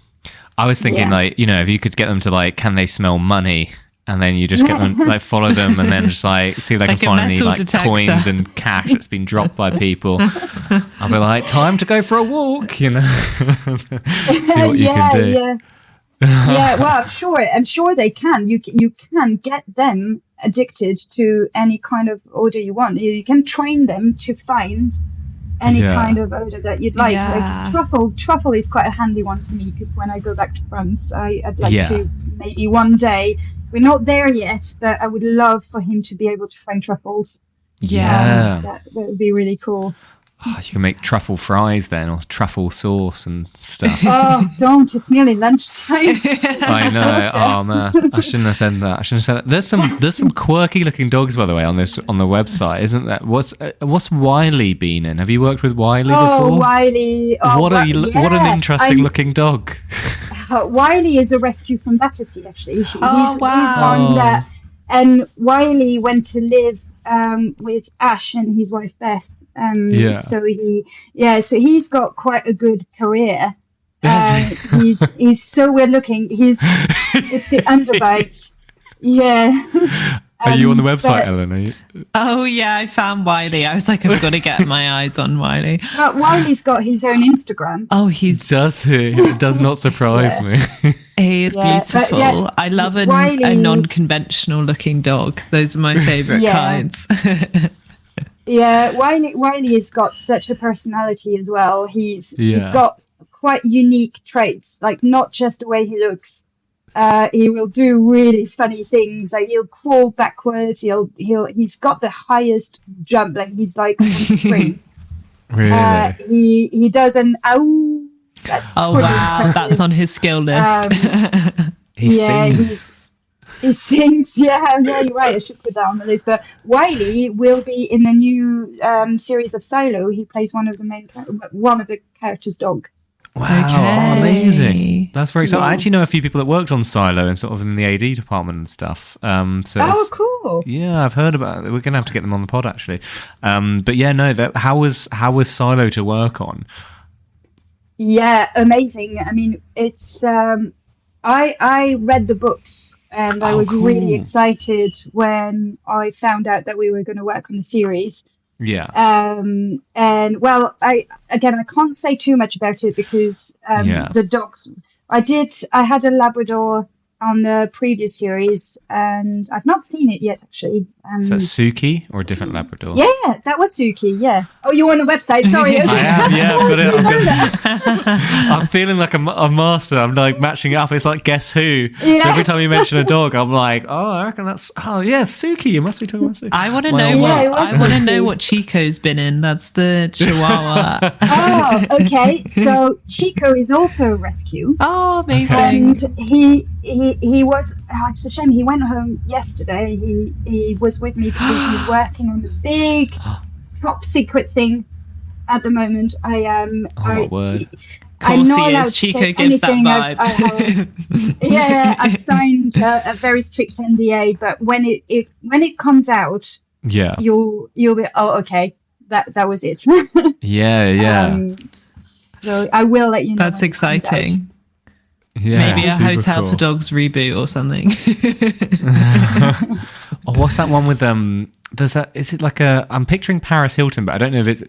I was thinking, if you could get them to can they smell money, and then you just get them follow them, and then just see if they can find any coins and cash that's been dropped by people. I'll be like, time to go for a walk, see what you can do. Yeah, well, I'm sure they can. You can get them addicted to any kind of odor you want. You can train them to find any kind of odor that you'd like. Like truffle is quite a handy one for me, because when I go back to France, I'd like to maybe one day. We're not there yet, but I would love for him to be able to find truffles. Yeah, that would be really cool. Oh, you can make truffle fries then, or truffle sauce and stuff. Oh, don't! It's nearly lunchtime. I know. Oh man, I shouldn't have said that. There's some quirky looking dogs, by the way, on the website, isn't there? What's Wiley been in? Have you worked with Wiley before? Oh, Wiley! What an interesting looking dog. Wiley is a rescue from Battersea, actually. He's wow! He's one that, and Wiley went to live with Ash and his wife Beth. So he's got quite a good career. He's so weird looking. It's the underbites. Yeah. Are you on the website, Ellen? Are you? Oh yeah, I found Wiley. I was like, I've got to get my eyes on Wiley. Wiley's got his own Instagram. Oh, does he? It does not surprise me. He is beautiful. I love a non-conventional looking dog. Those are my favourite kinds. Yeah, Wiley has got such a personality as well. He's got quite unique traits, like not just the way he looks. He will do really funny things, like he'll crawl backwards. He's got the highest jump, like he's like on springs. Really? He does an ow. That's wow, impressive. That's on his skill list. He sings. He sings, yeah, you're right. I should put that on the list. But Wiley will be in the new series of Silo. He plays one of the characters' dog. Wow, amazing! That's very exciting. I actually know a few people that worked on Silo and sort of in the AD department and stuff. Cool. Yeah, I've heard about it. We're going to have to get them on the pod actually. But yeah, no. How was Silo to work on? Yeah, amazing. I mean, it's I read the books. And I was really excited when I found out that we were going to work on the series. Yeah. And well, I can't say too much about it because the dogs. I had a Labrador on the previous series, and I've not seen it yet, actually. Is that Suki or a different Labrador? Yeah, that was Suki, yeah. Oh, you're on the website, sorry. I am, yeah. I'm feeling like a master. I'm like matching it up. It's like Guess Who. Yeah. So every time you mention a dog, I'm like, I reckon that's, Suki. You must be talking about Suki. I want to know what Chico's been in. That's the Chihuahua. Oh, okay. So Chico is also a rescue. Oh, amazing. And he was, it's a shame, he went home yesterday. He was with me because he's working on the big top secret thing at the moment. I'm not allowed to Chico say gives anything. that vibe. I've signed a very strict NDA, but when it comes out, you'll be okay. That was it. So I will let you know. That's exciting. Yeah, maybe a Hotel for Dogs reboot or something. Oh, what's that one with there's that, is it like I'm picturing Paris Hilton, but I don't know if it's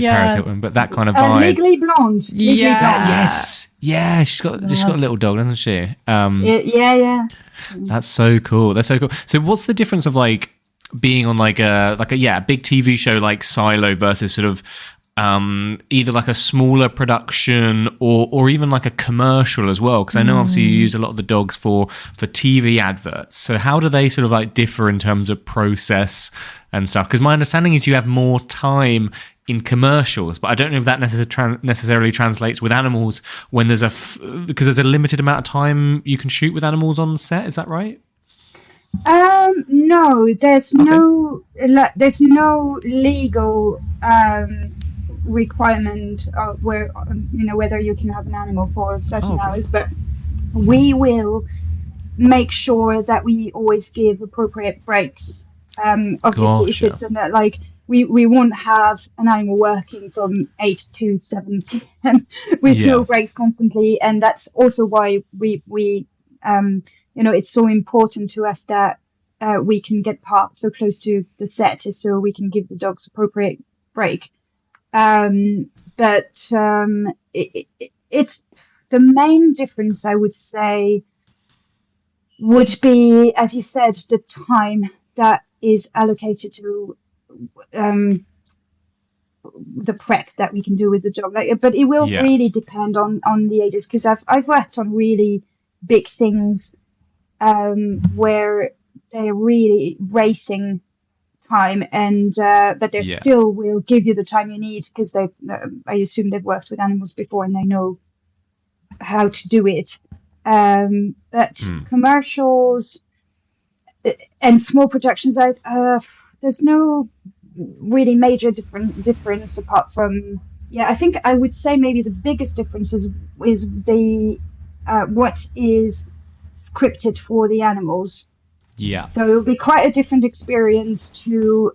Paris Hilton, but that kind of vibe. Legally Blonde. Yes. Yeah, she's got a little dog, doesn't she? Yeah. That's so cool. So what's the difference of like being on like a big TV show like Silo versus sort of either like a smaller production or even like a commercial as well? Because I know obviously you use a lot of the dogs for TV adverts. So how do they sort of like differ in terms of process and stuff? Because my understanding is you have more time in commercials, but I don't know if that necessarily translates with animals when there's because there's a limited amount of time you can shoot with animals on set. Is that right? No, there's no legal requirement of where whether you can have an animal for certain hours, but we will make sure that we always give appropriate breaks. Obviously, if it's like we won't have an animal working from 8 to 7 p.m. with no breaks constantly, and that's also why we it's so important to us that we can get parked so close to the set so we can give the dogs appropriate break. It's the main difference, I would say, would be, as you said, the time that is allocated to the prep that we can do with the dog. But it will really depend on the ages, because I've worked on really big things where they're really racing time, and but they still will give you the time you need, because I assume they've worked with animals before and they know how to do it. But commercials and small productions, there's no really major difference apart from I think I would say maybe the biggest difference is the what is scripted for the animals. Yeah. So it'll be quite a different experience to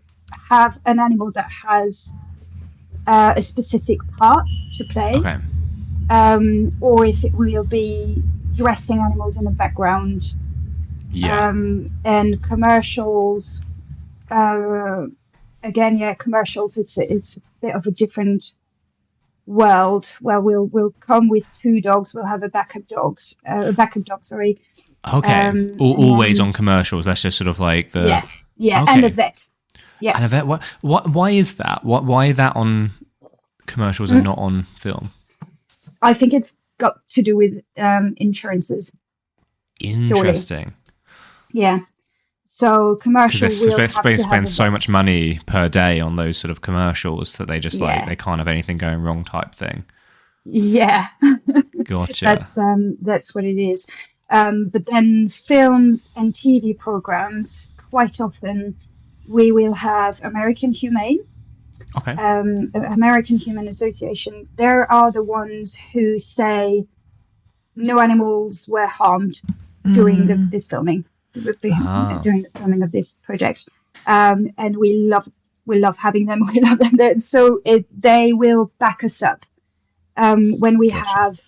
have an animal that has a specific part to play. Okay. Or if it will be dressing animals in the background. Yeah. And commercials, commercials, it's a bit of a different world where we'll come with 2 dogs, we'll have a backup dog, sorry. Okay. Always on commercials. That's just sort of like the okay. And a vet. Yeah. And a vet. Why is that? Why that on commercials and not on film? I think it's got to do with insurances. Interesting. Surely. Yeah. So commercial because they spend so much money per day on those sort of commercials that they just like they can't have anything going wrong type thing. Yeah. Gotcha. That's what it is. But then films and TV programs, quite often we will have American Humane. Okay. American Humane Associations. There are the ones who say no animals were harmed during this filming. During the filming of this project, and we love having them. We love them there. So they will back us up when we have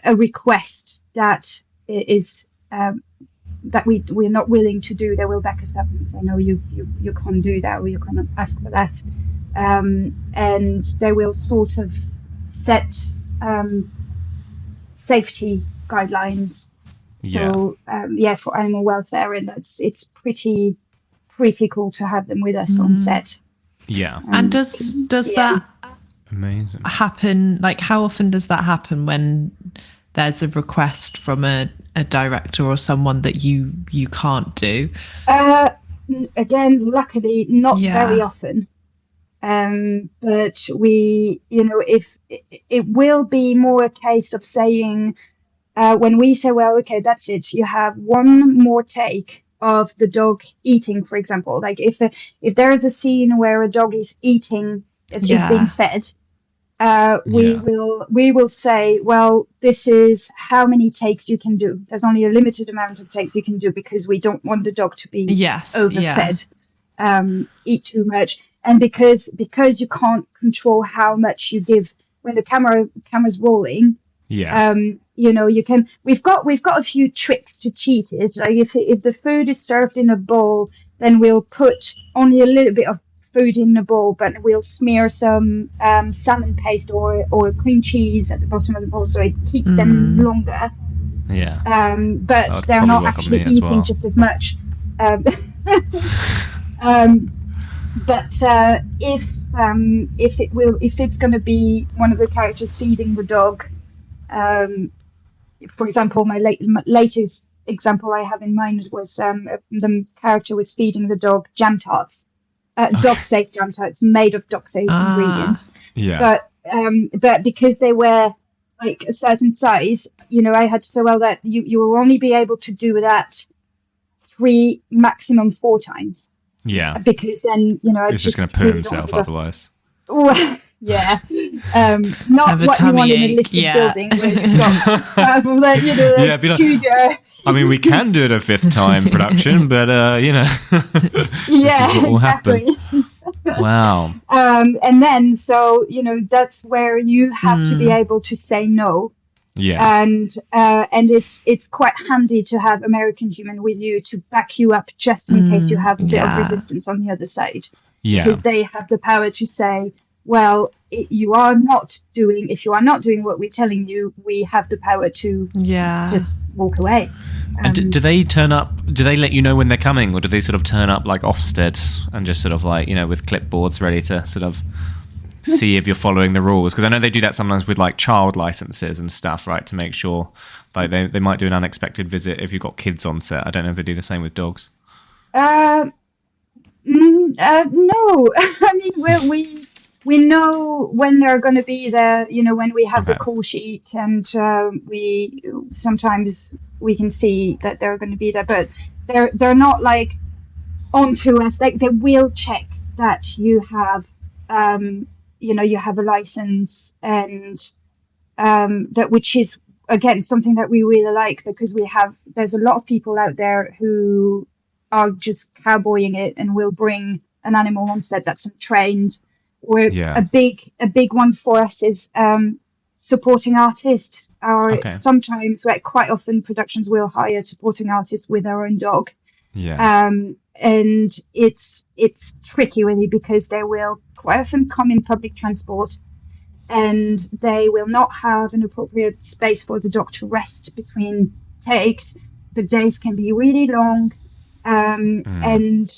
a request that is that we're not willing to do. They will back us up and say, no, you can't do that, or you cannot ask for that, and they will sort of set safety guidelines. So for animal welfare, and it's pretty cool to have them with us on set. Yeah. And does that amazing happen? Like, how often does that happen when there's a request from a director or someone that you can't do? Again, luckily, not very often. But we, if it will be more a case of saying. When we say, well, okay, that's it, you have one more take of the dog eating, for example. Like if there is a scene where a dog is eating, is being fed, we will say, well, this is how many takes you can do. There's only a limited amount of takes you can do, because we don't want the dog to be overfed, eat too much, and because you can't control how much you give when the camera's rolling. Yeah. You can. We've got a few tricks to cheat it. Like if the food is served in a bowl, then we'll put only a little bit of food in the bowl, but we'll smear some salmon paste or cream cheese at the bottom of the bowl, so it keeps them longer. Yeah. But they're not actually eating just as much. But if if it's going to be one of the characters feeding the dog. For example, my latest example I have in mind was the character was feeding the dog jam tarts, dog safe jam tarts made of dog safe ingredients. Yeah. But because they were like a certain size, I had to say, well, that you will only be able to do that 3, maximum 4 times. Yeah. Because then, it's just going to poo himself otherwise. Well, yeah. Not what you want in a listed building where you've got terrible, studio. I mean, we can do it a 5th time production, but, yeah, this is what will exactly. happen. Wow. And then, so, that's where you have to be able to say no. Yeah. And it's quite handy to have American Human with you to back you up just in case you have a bit of resistance on the other side. Yeah. Because they have the power to say, well, if you are not doing what we're telling you, we have the power to just walk away. And do they turn up? Do they let you know when they're coming, or do they sort of turn up like Ofsted and just sort of like, with clipboards ready to sort of see if you're following the rules? Because I know they do that sometimes with like child licenses and stuff, right? To make sure, like they might do an unexpected visit if you've got kids on set. I don't know if they do the same with dogs. No, I mean we know when they're going to be there. When we have the call sheet, and we sometimes we can see that they're going to be there, but they're not like onto us. Like they will check that you have you have a license, and that, which is again something that we really like, because there's a lot of people out there who are just cowboying it and will bring an animal on set that's untrained. Or a big one for us is supporting artists. Sometimes, quite often, productions will hire supporting artists with their own dog. Yeah. And it's tricky really, because they will quite often come in public transport, and they will not have an appropriate space for the dog to rest between takes. The days can be really long. And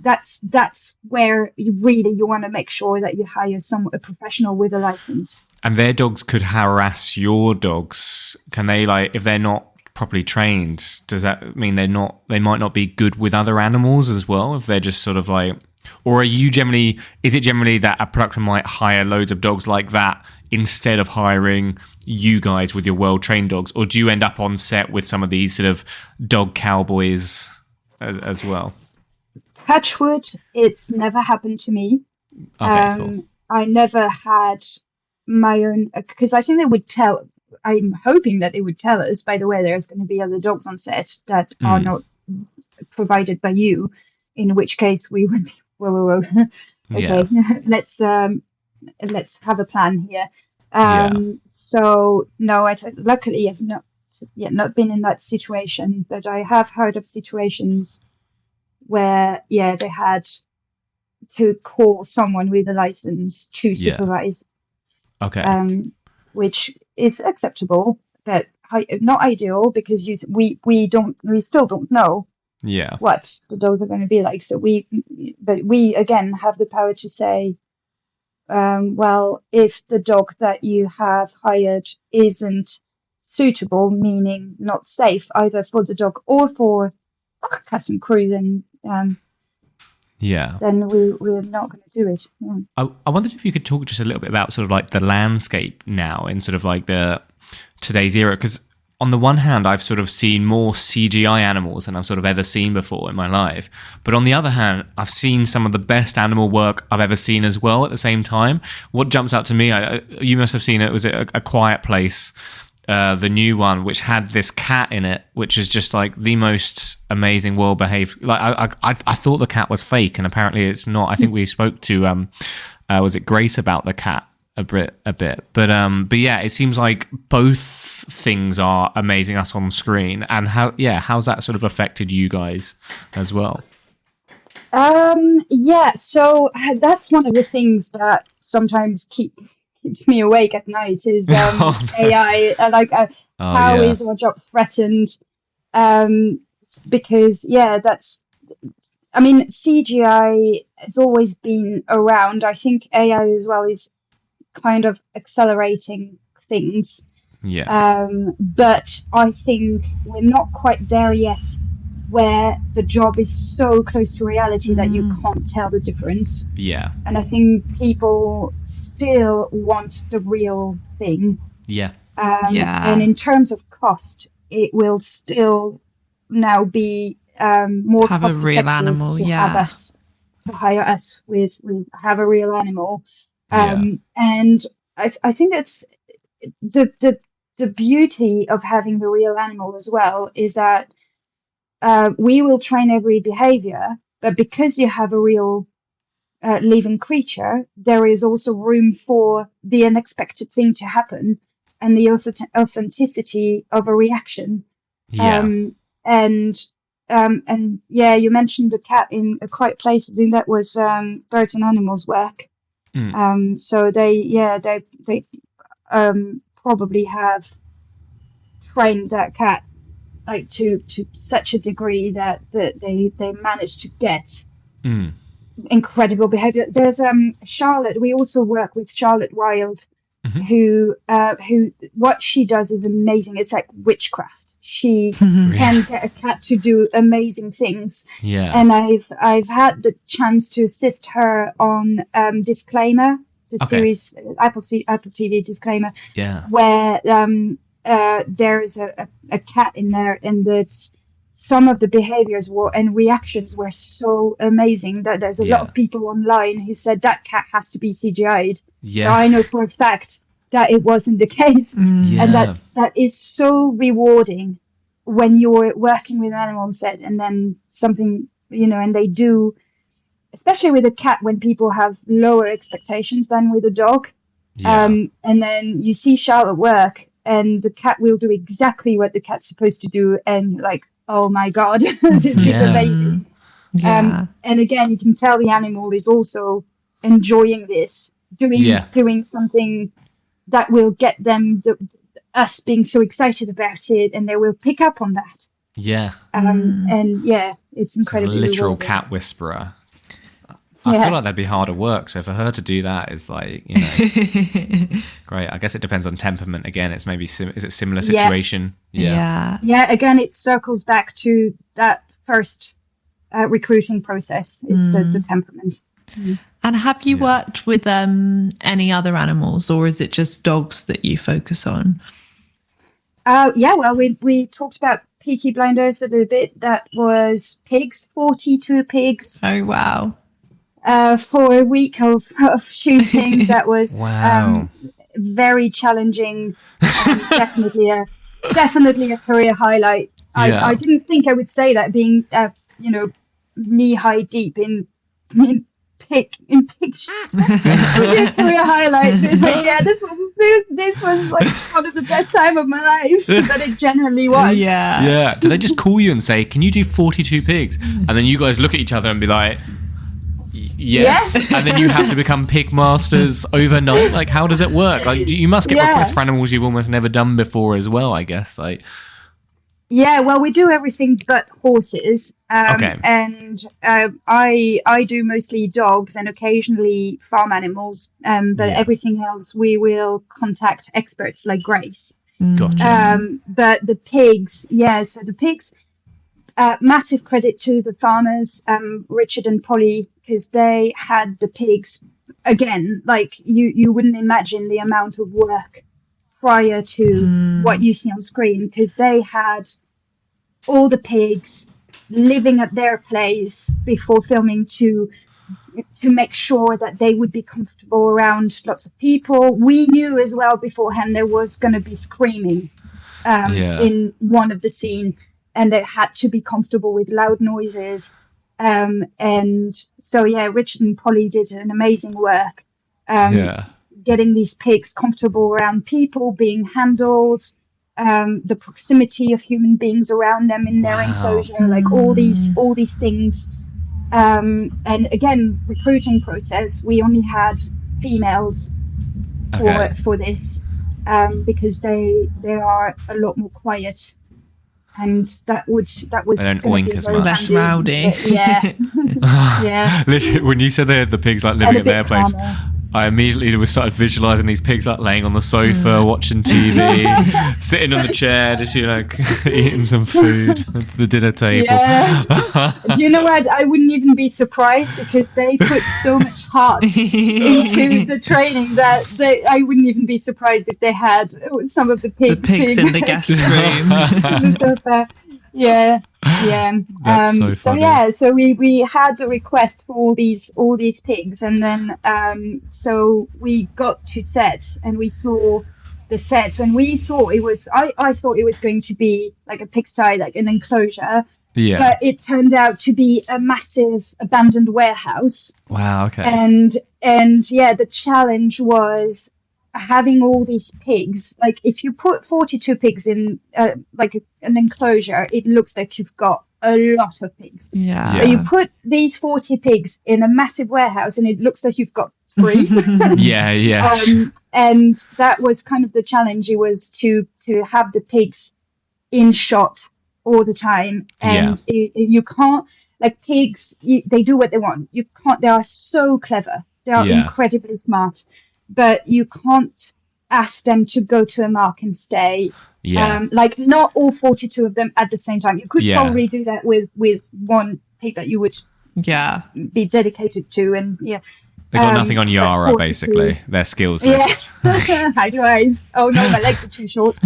that's where you want to make sure that you hire a professional with a license. And their dogs could harass your dogs. Can they, like, if they're not properly trained, does that mean they might not be good with other animals as well, if they're just sort of like, or is it generally that a production might hire loads of dogs like that instead of hiring you guys with your well-trained dogs? Or do you end up on set with some of these sort of dog cowboys as well? Touch wood, it's never happened to me. Okay, cool. I never had my own, because I think they would tell. I'm hoping that they would tell us, by the way, there's going to be other dogs on set that are not provided by you, in which case we would be, whoa. Okay, let's have a plan here. So no, luckily I've not been in that situation, but I have heard of situations where they had to call someone with a license to supervise. Okay. Which is acceptable, but not ideal, because we still don't know what the dogs are going to be like. So we again have the power to say, well, if the dog that you have hired isn't suitable, meaning not safe either for the dog or for cast and crew, then we're not going to do it. I wondered if you could talk just a little bit about sort of like the landscape now in sort of like the today's era, because on the one hand I've sort of seen more CGI animals than I've sort of ever seen before in my life, but on the other hand I've seen some of the best animal work I've ever seen as well at the same time. What jumps out to me, you must have seen it, was A Quiet Place, the new one, which had this cat in it, which is just like the most amazing, well behaved. Like I thought the cat was fake, and apparently it's not. I think we spoke to was it Grace about the cat a bit, but yeah, it seems like both things are amazing us on screen. And how's that sort of affected you guys as well? So that's one of the things that sometimes keeps me awake at night is AI. How is our job threatened? Because that's I mean, CGI has always been around. I think AI as well is kind of accelerating things. Yeah. But I think we're not quite there yet, where the job is so close to reality that you can't tell the difference. Yeah. And I think people still want the real thing. Yeah. And in terms of cost, it will still now be more have cost a real effective animal, to yeah. hire us with have a real animal. Yeah. And I think that's the beauty of having the real animal as well, is that we will train every behavior, but because you have a real living creature, there is also room for the unexpected thing to happen and the authenticity of a reaction. Yeah. And yeah, you mentioned the cat in A Quiet Place. I think that was Birds and Animals work. So they probably have trained that cat like to such a degree that they managed to get incredible behavior. There's Charlotte. We also work with Charlotte Wilde, who what she does is amazing. It's like witchcraft. She can get a cat to do amazing things. Yeah. And I've had the chance to assist her on Disclaimer, the series Apple TV Disclaimer. Yeah. Where there's a cat in there, and that's some of the behaviors and reactions were so amazing that there's a lot of people online who said that cat has to be CGI'd. Yeah. So I know for a fact that it wasn't the case. And that is so rewarding when you're working with an animal on set, and then something, and they do, especially with a cat, when people have lower expectations than with a dog. And then you see Charlotte work, and the cat will do exactly what the cat's supposed to do, and you're like, oh my god, this is amazing. And again, you can tell the animal is also enjoying this, doing something that will get them us being so excited about it, and they will pick up on that. And it's incredibly literal rewarding. cat whisperer. I feel like that'd be harder work. So for her to do that is like, great. I guess it depends on temperament. Again, it's maybe is it similar situation? Yeah. Again, it circles back to that first recruiting process. It's the temperament. And have you worked with any other animals, or is it just dogs that you focus on? Well, we talked about Peaky Blinders a little bit. That was pigs, 42 pigs. Oh, wow. For a week of shooting. That was very challenging. Definitely a career highlight. I didn't think I would say that, being knee high deep in pig shit. A career highlight. But this was like one of the best time of my life. But it genuinely was. Yeah. Do they just call you and say, "Can you do 42 pigs?" And then you guys look at each other and be like, Yes. And then you have to become pig masters overnight. Like, how does it work? Like, you must get requests for animals you've almost never done before as well, I guess. Like, well, we do everything but horses. And I do mostly dogs and occasionally farm animals. But everything else, we will contact experts like Grace. Gotcha. But the pigs, so the pigs, massive credit to the farmers, Richard and Polly, because they had the pigs, again, like you wouldn't imagine the amount of work prior to what you see on screen, because they had all the pigs living at their place before filming to make sure that they would be comfortable around lots of people. We knew as well beforehand there was going to be screaming in one of the scenes, and they had to be comfortable with loud noises. And so, Richard and Polly did an amazing work getting these pigs comfortable around people, being handled, the proximity of human beings around them in their enclosure, like all these things. And again, recruiting process, we only had females for this because they are a lot more quiet. and that was They don't gonna oink be as very much. Less handy. rowdy. Yeah. Yeah. Literally, when you said they had the pigs like living And a at their bit place, calmer. I immediately started visualizing these pigs like laying on the sofa, watching TV, sitting on the chair, just eating some food at the dinner table. Yeah. Do you know what? I wouldn't even be surprised because they put so much heart into the training that I wouldn't even be surprised if they had some of the pigs, in the guest room. on the sofa. Yeah. That's so funny. So we had the request for all these pigs, and then so we got to set and we saw the set, and we thought it was I thought it was going to be like a pigsty, like an enclosure. Yeah. But it turned out to be a massive abandoned warehouse. Wow. Okay. And the challenge was having all these pigs. Like if you put 42 pigs in like an enclosure, it looks like you've got a lot of pigs. Yeah. But you put these 40 pigs in a massive warehouse and it looks like you've got 3. Yeah. And that was kind of the challenge. It was to have the pigs in shot all the time, and you can't, like, pigs, they do what they want. You can't, they are so clever, they are incredibly smart, but you can't ask them to go to a mark and stay. Like not all 42 of them at the same time. You could probably do that with one pig that you would be dedicated to, and they got nothing on Yara, basically. Their skills list. Hide your eyes. Oh no, my legs are too short.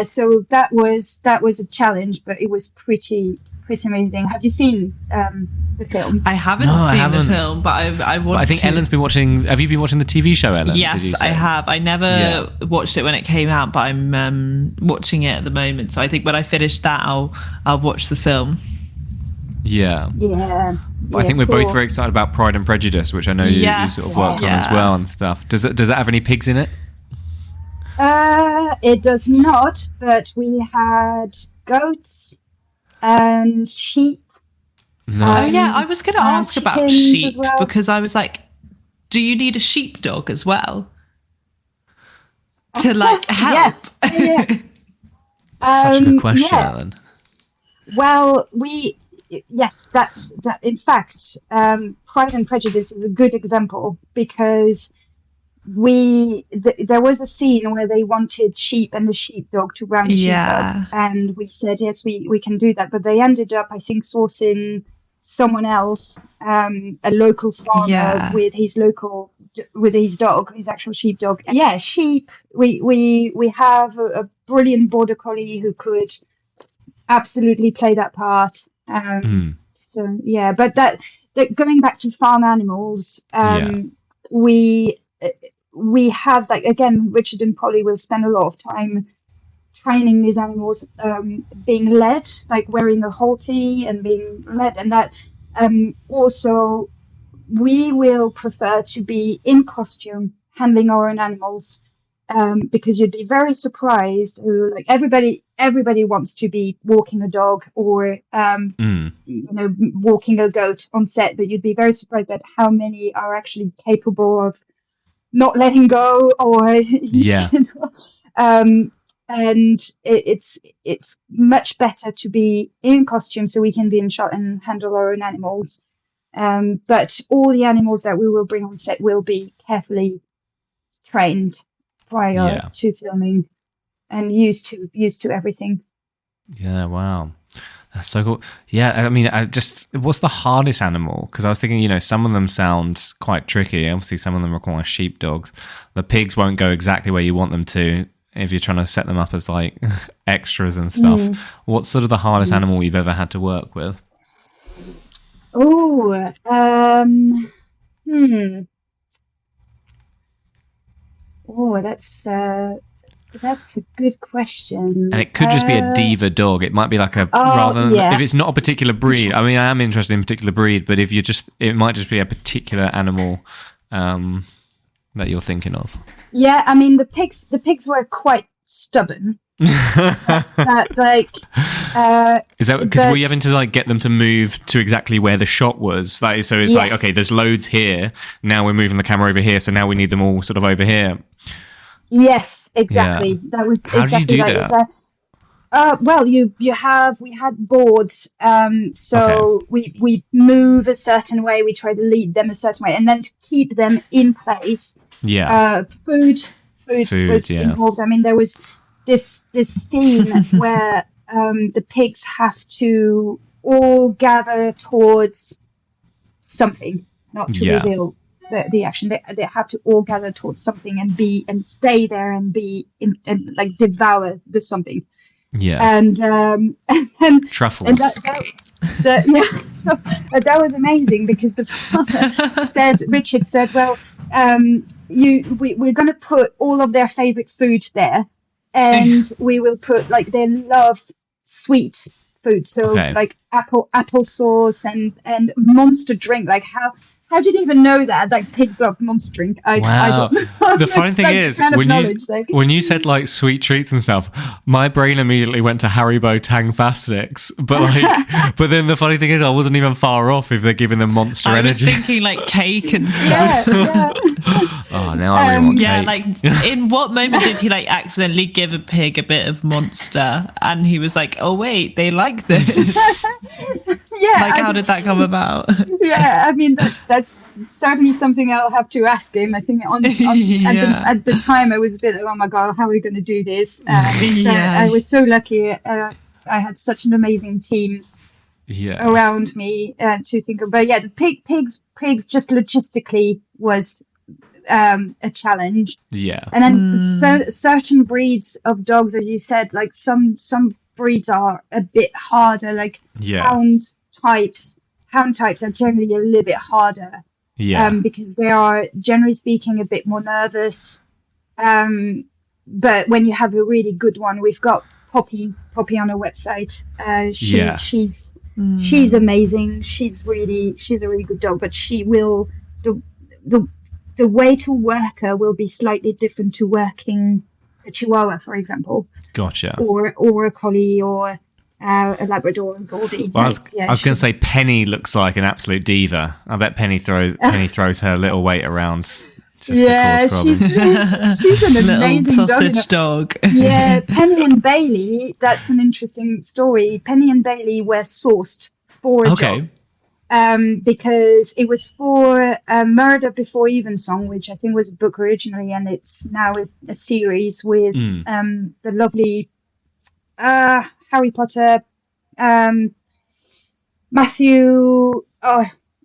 So that was a challenge, but it was pretty amazing. Have you seen the film? I haven't seen the film, but I want. I think Ellen's been watching. Have you been watching the TV show, Ellen? Yes, I have. I never watched it when it came out, but I'm watching it at the moment. So I think when I finish that, I'll watch the film. Yeah. I think we're both very excited about Pride and Prejudice, which I know you sort of worked on as well and stuff. Does it have any pigs in it? It does not, but we had goats and sheep. Nice. Oh yeah, I was going to ask about sheep because I was like, do you need a sheepdog as well to like help? Such a good question, Ellen. Well, that's that. In fact, Pride and Prejudice is a good example because there was a scene where they wanted sheep and the sheepdog to run the sheepdog, and we said yes, we can do that, but they ended up, I think, sourcing someone else, a local farmer with his dog, his actual sheepdog. Sheep. We have a brilliant border collie who could absolutely play that part. So but that going back to farm animals, we have, like, again, Richard and Polly will spend a lot of time training these animals, being led, like wearing a halter and being led, and that also we will prefer to be in costume handling our own animals, because you'd be very surprised. Like everybody wants to be walking a dog or walking a goat on set, but you'd be very surprised at how many are actually capable of not letting go, or and it's much better to be in costume so we can be in shot and handle our own animals. But all the animals that we will bring on set will be carefully trained prior to filming and used to everything. Yeah, wow. That's so cool. Yeah, I mean, what's the hardest animal? Because I was thinking, some of them sound quite tricky. Obviously, some of them require sheepdogs. The pigs won't go exactly where you want them to if you're trying to set them up as like extras and stuff. What's sort of the hardest animal you've ever had to work with? That's a good question. And it could just be a diva dog. It might be like if it's not a particular breed. I mean, I am interested in a particular breed, but if it might just be a particular animal that you're thinking of. Yeah, I mean, the pigs were quite stubborn. Is that because were you having to like get them to move to exactly where the shot was? Like, so it's like, okay, there's loads here. Now we're moving the camera over here, so now we need them all sort of over here. Yes, exactly. Yeah. That was How do you exactly do that. that? Well, we had boards, Okay. so we move a certain way, we try to lead them a certain way, and then to keep them in place. Yeah. Food Food, was yeah. involved. I mean, there was this scene where the pigs have to all gather towards something, not to Yeah. reveal the action. They have to all gather towards something and stay there and and like devour the something. Yeah. And and Truffles. that was amazing because the father Richard said, well, we're going to put all of their favorite food there, and we will put like they love sweet food, so Okay. like applesauce and Monster drink. Like how did you even know that? Like pigs love Monster drink. I Wow. don't know. The funny It's thing like is, kind of when knowledge, like. when you said like sweet treats and stuff, my brain immediately went to Haribo Tang Fast Sticks. But but then the funny thing is, I wasn't even far off if they're giving them Monster I was Energy. thinking like cake and stuff. Yeah. Oh, now I really want Yeah, cake. like in what moment did he like accidentally give a pig a bit of Monster and he was like, oh wait, they like this? Yeah. Like how did that come about? Yeah, I mean that's certainly something I'll have to ask him. I think at the time I was a bit oh my god, how are we going to do this? I was so lucky. I had such an amazing team around me to think of. But yeah, the pigs just logistically was a challenge. Yeah. And then certain breeds of dogs, as you said, like some breeds are a bit harder, like hound types are generally a little bit harder, because they are generally speaking a bit more nervous. But when you have a really good one, we've got Poppy on our website. She's amazing. She's a really good dog, but she will the way to work her will be slightly different to working a Chihuahua, for example. Gotcha. Or a Collie or a Labrador and Goldie. Well, I was going to say Penny looks like an absolute diva. I bet Penny throws her little weight around. Just to cause problems. She's an amazing sausage dog. Yeah, Penny and Bailey. That's an interesting story. Penny and Bailey were sourced for a job. Because it was for Murder Before Evensong, which I think was a book originally, and it's now a series with the lovely Harry Potter, Matthew.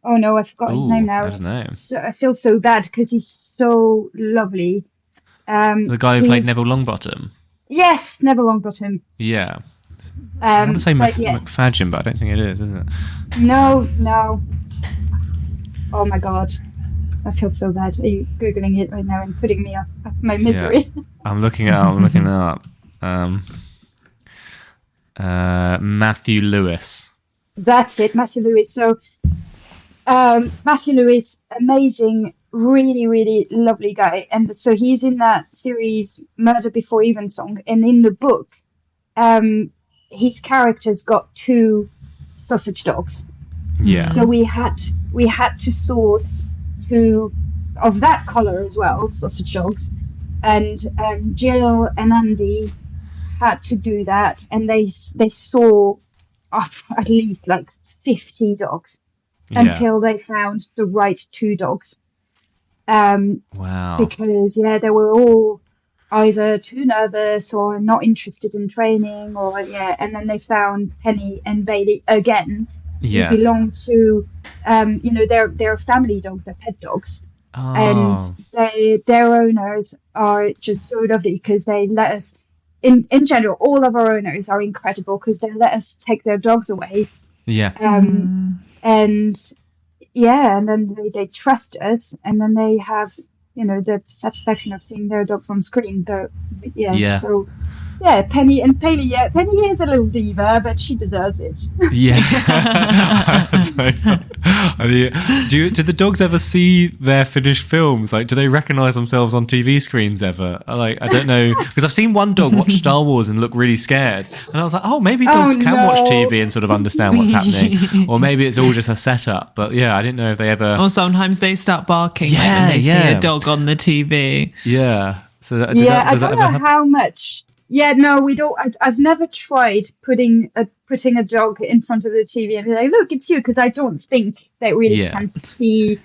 Oh no, I forgot his name now. I don't know. So I feel so bad because he's so lovely. The guy who played Neville Longbottom. Yes, Neville Longbottom. Yeah. I want to say McFadgen, but I don't think it is it? No. Oh my god. I feel so bad. Are you Googling it right now and putting me up my misery? Yeah. I'm looking it up. Matthew Lewis. That's it, Matthew Lewis. So Matthew Lewis, amazing, really, really lovely guy. And so he's in that series Murder Before Evensong, and in the book, his character's got 2 sausage dogs. Yeah. So we had to source 2 of that color as well, sausage dogs, and Jill and Andy had to do that, and they saw at least like 50 dogs until they found the right 2 dogs. Wow. Because they were all either too nervous or not interested in training, and then they found Penny and Bailey again. Who belong to, they're family dogs, they're pet dogs. Oh. And their owners are just so lovely because they let us, in general, all of our owners are incredible because they let us take their dogs away. Yeah. And then they trust us, and then they have, the satisfaction of seeing their dogs on screen. But so Penny and Paley. Yeah, Penny is a little diva, but she deserves it. Yeah. Do the dogs ever see their finished films? Like, do they recognise themselves on TV screens ever? Like, I don't know, because I've seen one dog watch Star Wars and look really scared, and I was like, oh, maybe dogs can watch TV and sort of understand what's happening, or maybe it's all just a setup. But I didn't know if they ever. Or sometimes they start barking when they see a dog on the TV. Yeah. So I don't know how much. Yeah, no, we don't. I've never tried putting a dog in front of the TV and be like, "Look, it's you," because I don't think they really can see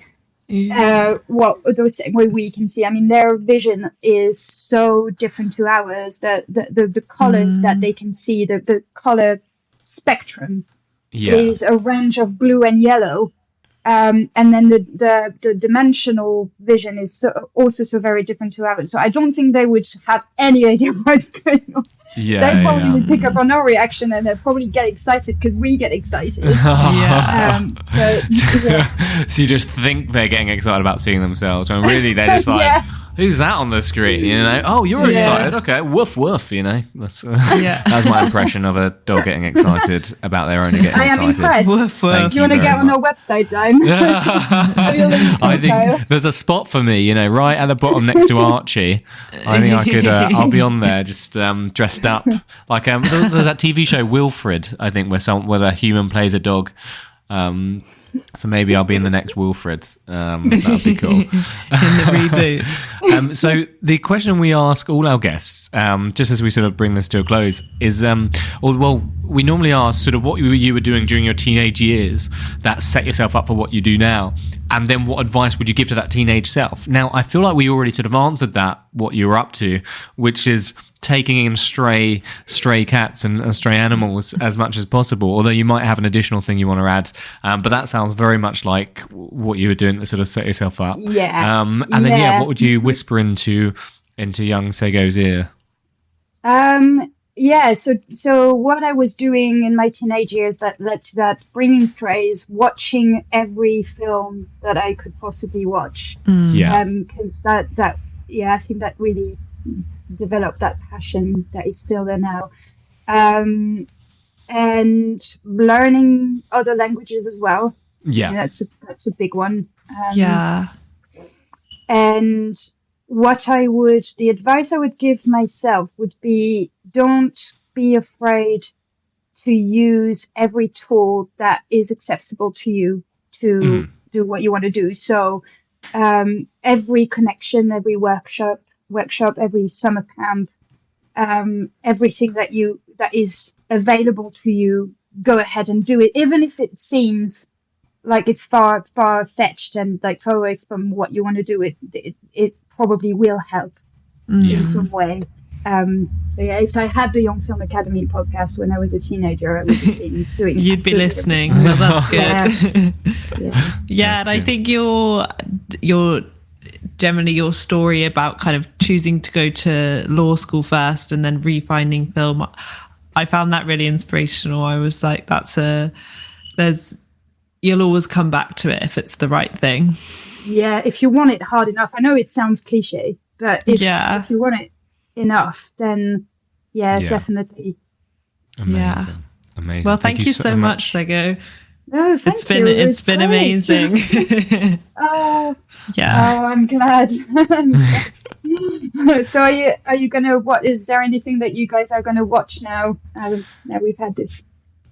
what the same way we can see. I mean, their vision is so different to ours. The colors that they can see, the color spectrum is a range of blue and yellow. And then the dimensional vision is also so very different to ours. So I don't think they would have any idea what's going on. They probably would pick up on our reaction and they'll probably get excited because we get excited. So you just think they're getting excited about seeing themselves when really they're just like, who's that on the screen? You know, oh, you're excited. Okay, woof woof. You know, that's my impression of a dog getting excited about their owner getting excited. I am impressed. Woof woof. You want to get on our website, Dan? I think there's a spot for me. You know, right at the bottom next to Archie. I think I could. I'll be on there, just dressed up like there's that TV show Wilfred. I think where a human plays a dog. So maybe I'll be in the next Wilfred. That'd be cool. In the reboot. So the question we ask all our guests, just as we sort of bring this to a close, is, we normally ask sort of what you were doing during your teenage years that set yourself up for what you do now, and then what advice would you give to that teenage self? Now, I feel like we already sort of answered that, what you were up to, which is taking in stray cats and stray animals as much as possible, although you might have an additional thing you want to add, but that sounds very much like what you were doing to sort of set yourself up. And then what would you whisper into young Sego's ear? So what I was doing in my teenage years that led to that, bringing strays, watching every film that I could possibly watch. Because I think that really developed that passion that is still there now. And learning other languages as well. That's a big one. And the advice I would give myself would be, don't be afraid to use every tool that is accessible to you to do what you want to do. So every connection, every workshop, every summer camp, everything that is available to you, go ahead and do it, even if it seems like it's far fetched and like far away from what you want to do. It probably will help in some way. If I had the Young Film Academy podcast when I was a teenager, I would have been doing. You'd be listening. Well, that's good. That's and I think your generally your story about kind of choosing to go to law school first and then refinding film, I found that really inspirational. I was like, you'll always come back to it if it's the right thing. Yeah, if you want it hard enough. I know it sounds cliche, but if you want it enough, then definitely. Amazing. Well, thank you so much, Sego. No, it's been amazing. I'm glad. So are you gonna, is there anything that you guys are gonna watch now that we've had this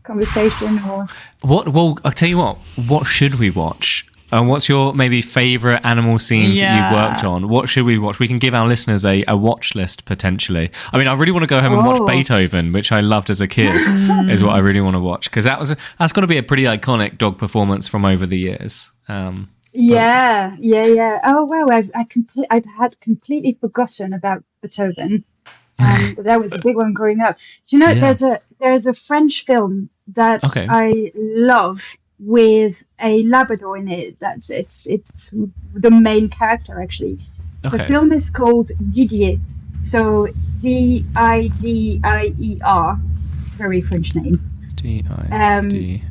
conversation? Or well, I'll tell you what should we watch? What's your maybe favourite animal scenes that you've worked on? What should we watch? We can give our listeners a watch list potentially. I mean, I really want to go home and watch Beethoven, which I loved as a kid, is what I really want to watch, because that's got to be a pretty iconic dog performance from over the years. Oh wow, I had completely forgotten about Beethoven. That was a big one growing up. Do you know there's a French film that I love with a Labrador in it. It's the main character actually. The film is called Didier. So Didier, very French name. D-I-D.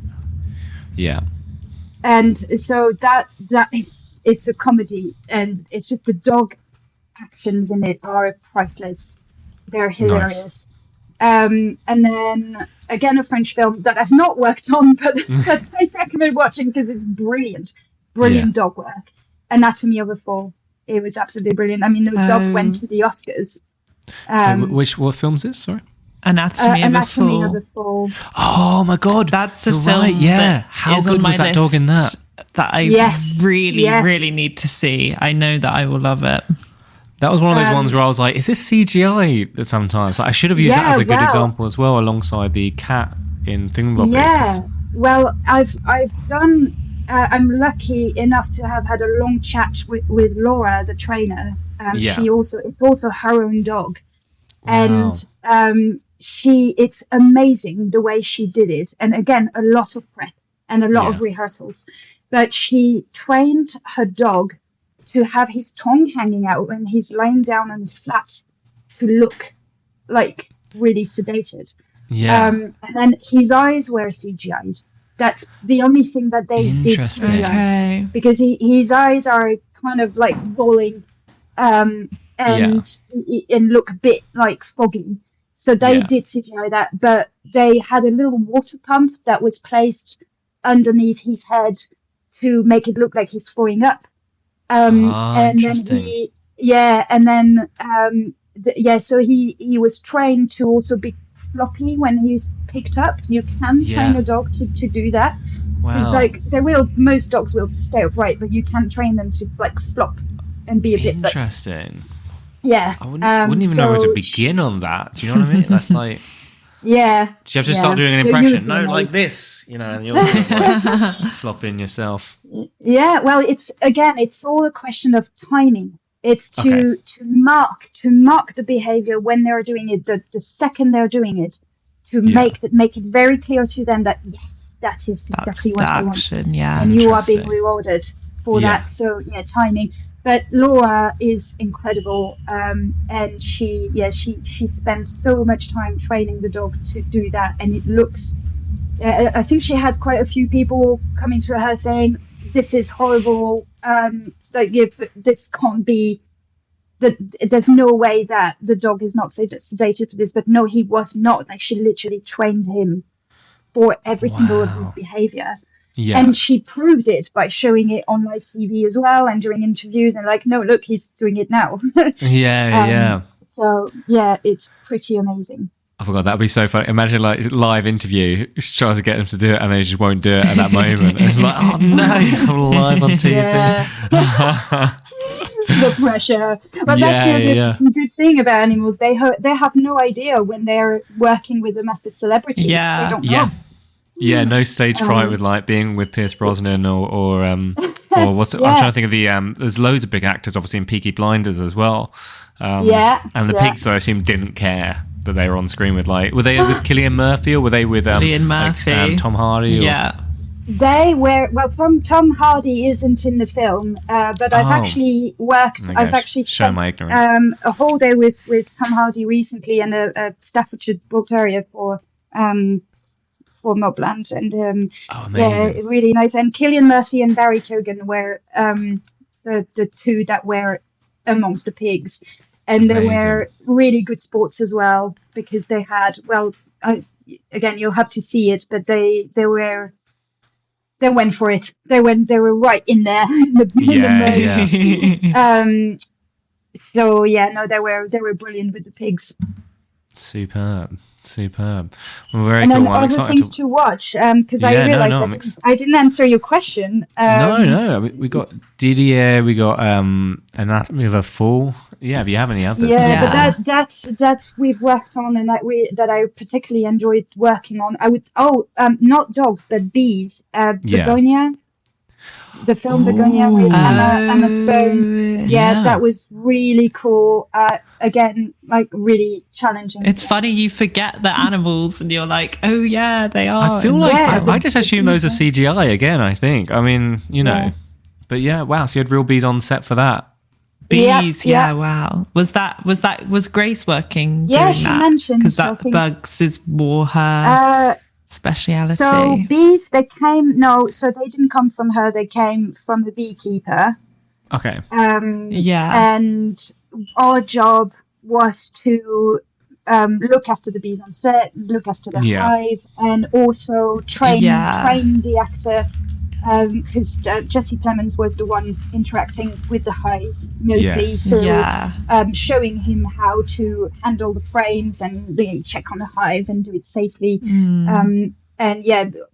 And so that it's a comedy, and it's just the dog actions in it are priceless. They're hilarious. Nice. And then again, a French film that I've not worked on, but I recommend watching because it's brilliant dog work. Anatomy of a Fall. It was absolutely brilliant. I mean, the dog went to the Oscars. What film is this? Sorry. Anatomy of a Fall. Oh my God, that's a film. Right, yeah. How good was that dog in that? That I really need to see. I know that I will love it. That was one of those ones where I was like, is this CGI sometimes? Like, I should have used that as a good example as well, alongside the cat in Thingamabob. Yeah. Well, I've done... I'm lucky enough to have had a long chat with Laura, the trainer. It's also her own dog. Wow. And it's amazing the way she did it. And again, a lot of prep and a lot of rehearsals. But she trained her dog to have his tongue hanging out when he's lying down on his flat to look like really sedated. Yeah. And then his eyes were CGI'd. That's the only thing that they did CGI. Okay. Because his eyes are kind of like rolling and look a bit like foggy. So they did CGI that, but they had a little water pump that was placed underneath his head to make it look like he's throwing up. And interesting. So he was trained to also be floppy when he's picked up. You can train a dog to do that. It's like most dogs will stay upright, but you can train them to like flop and be a bit interesting. I wouldn't even know where to begin on that. Do you know what I mean? That's like, do you have to start doing an impression? No, like this, and you're sort of like flopping yourself. Yeah, well, it's all a question of timing. It's to mark the behavior when they're doing it, the second they're doing it, to make it very clear to them that yes, that is exactly what I want. And you are being rewarded for that. So timing. But Laura is incredible, and she spends so much time training the dog to do that, and it looks. I think she had quite a few people coming to her saying, "This is horrible. This can't be. There's no way that the dog is not sedated for this." But no, he was not. Like, she literally trained him for every single of his behavior. Yeah. And she proved it by showing it on live TV as well and doing interviews and like, no, look, he's doing it now. So, it's pretty amazing. I forgot, that'd be so funny. Imagine like live interview, she tries to get them to do it and they just won't do it at that moment. And it's like, oh no, you're live on TV. The pressure. But that's the good thing about animals. They have no idea when they're working with a massive celebrity. They don't know. Yeah, no stage fright with like being with Pierce Brosnan or what's it? I'm trying to think of the there's loads of big actors obviously in Peaky Blinders as well. And the pigs, I assume, didn't care that they were on screen with, like, were they with Cillian Murphy or were they with Cillian Murphy, Tom Hardy? They were, well, Tom Hardy isn't in the film, but I've actually worked. I've actually spent a whole day with Tom Hardy recently and a Staffordshire Bull Terrier for Mobland, and really nice. And Cillian Murphy and Barry Keoghan were the two that were amongst the pigs, and they were really good sports as well because they had again, you'll have to see it, but they went for it. They were right in there in the So they were brilliant with the pigs. Superb. Well, very and cool. then other things to watch, because I realized I didn't answer your question. No. We got Didier. We got Anatomy of a Fall. Yeah, if you have any others. But that we've worked on, and that I particularly enjoyed working on. Not dogs, but bees. Begonia. The film Begonia with Emma Stone. That was really cool. Again, like really challenging. It's funny, you forget the animals and you're like, oh yeah, they are. I feel like I just assume those are CGI again, I think. I mean, but wow, so you had real bees on set for that. Bees, wow. Was Grace working? Yeah, she mentioned because bugs is more her speciality. So bees, they didn't come from her. They came from the beekeeper. Okay. And our job was to look after the bees on set, look after the hive, and also train the actor. Because Jesse Plemons was the one interacting with the hive mostly, showing him how to handle the frames and check on the hive and do it safely.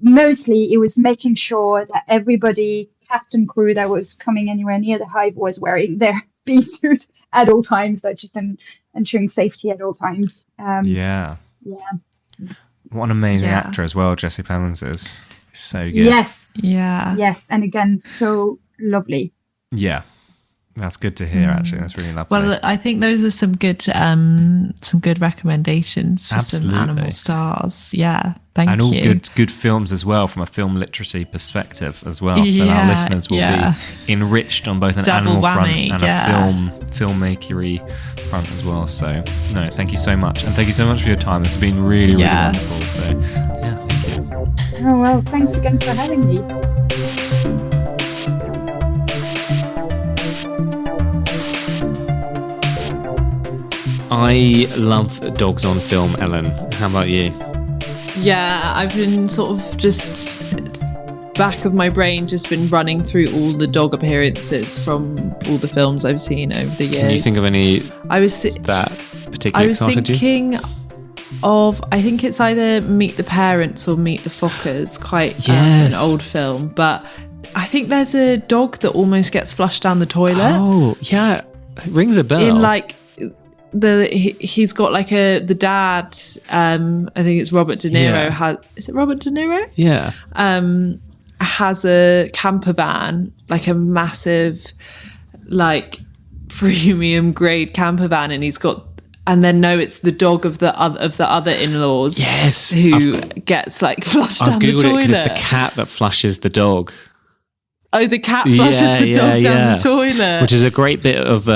Mostly it was making sure that everybody, cast and crew that was coming anywhere near the hive, was wearing their be sued at all times, but just ensuring safety at all times. Yeah. What an amazing actor as well, Jesse Plemons is. So good. Yes. Yeah. Yes. And again, so lovely. Yeah. That's good to hear, actually. That's really lovely. Well, I think those are some good recommendations for some animal stars. Yeah, thank you. And all good films as well, from a film literacy perspective as well. So our listeners will be enriched on both an animal front and a filmmakery front as well. So, no, thank you so much. And thank you so much for your time. It's been really, really wonderful. So, yeah, thank you. Oh, well, thanks again for having me. I love dogs on film, Ellen. How about you? Yeah, I've been sort of just back of my brain just been running through all the dog appearances from all the films I've seen over the years. Can you think of any that particularly excited you? Thinking of, I think it's either Meet the Parents or Meet the Fockers, quite an old film, but I think there's a dog that almost gets flushed down the toilet. Oh, yeah, it rings a bell. In like he's got like the dad, I think it's Robert De Niro. Is it Robert De Niro? Yeah. Has a camper van, like a massive, like premium grade camper van, and he's got. And then it's the dog of the other in-laws. Yes, who gets like flushed down the toilet. I've googled it because it's the cat that flushes the dog. Oh, the cat flushes the dog down the toilet, which is a great bit of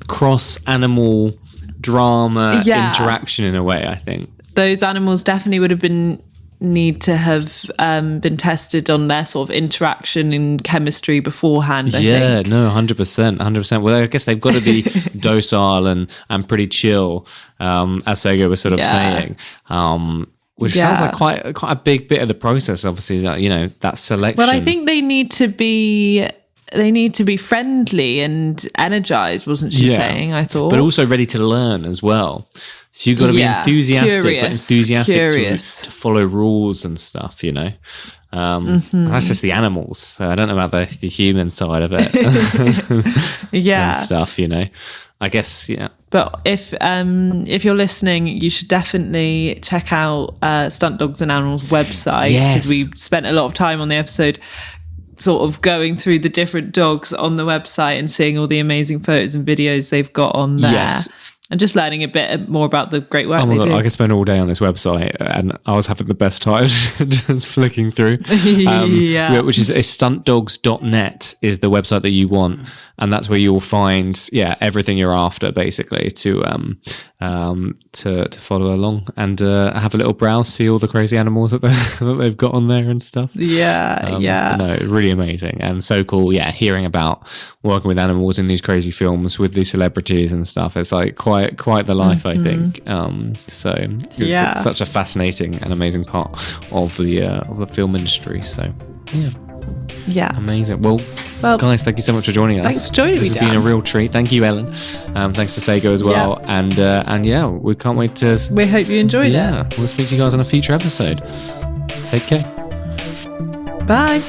cross-animal drama interaction in a way. I think those animals definitely would have need to have been tested on their sort of interaction and chemistry beforehand. I think. No, 100%. Well, I guess they've got to be docile and pretty chill, as Sego was sort of saying, which sounds like quite a big bit of the process. Obviously, that selection. Well, I think they need to be friendly and energized, wasn't she saying? I thought, but also ready to learn as well. So you've got to be enthusiastic to follow rules and stuff, That's just the animals. So I don't know about the human side of it. And stuff, I guess, But if you're listening, you should definitely check out Stunt Dogs and Animals website, because we spent a lot of time on the episode sort of going through the different dogs on the website and seeing all the amazing photos and videos they've got on there. Yes. And just learning a bit more about the great work they do. I could spend all day on this website, and I was having the best time just flicking through. Which is stuntdogs.net is the website that you want, and that's where you'll find everything you're after, basically, to follow along and have a little browse, see all the crazy animals that they've got on there and stuff. No, really amazing and so cool. Hearing about working with animals in these crazy films with these celebrities and stuff, it's like quite the life, I think. So it's such a fascinating and amazing part of the film industry. So amazing. Well, guys, thank you so much for joining us. Thanks for joining me. This has been a real treat. Thank you, Ellen. Thanks to Sego as well. And we can't wait to. We hope you enjoyed it. We'll speak to you guys on a future episode. Take care. Bye.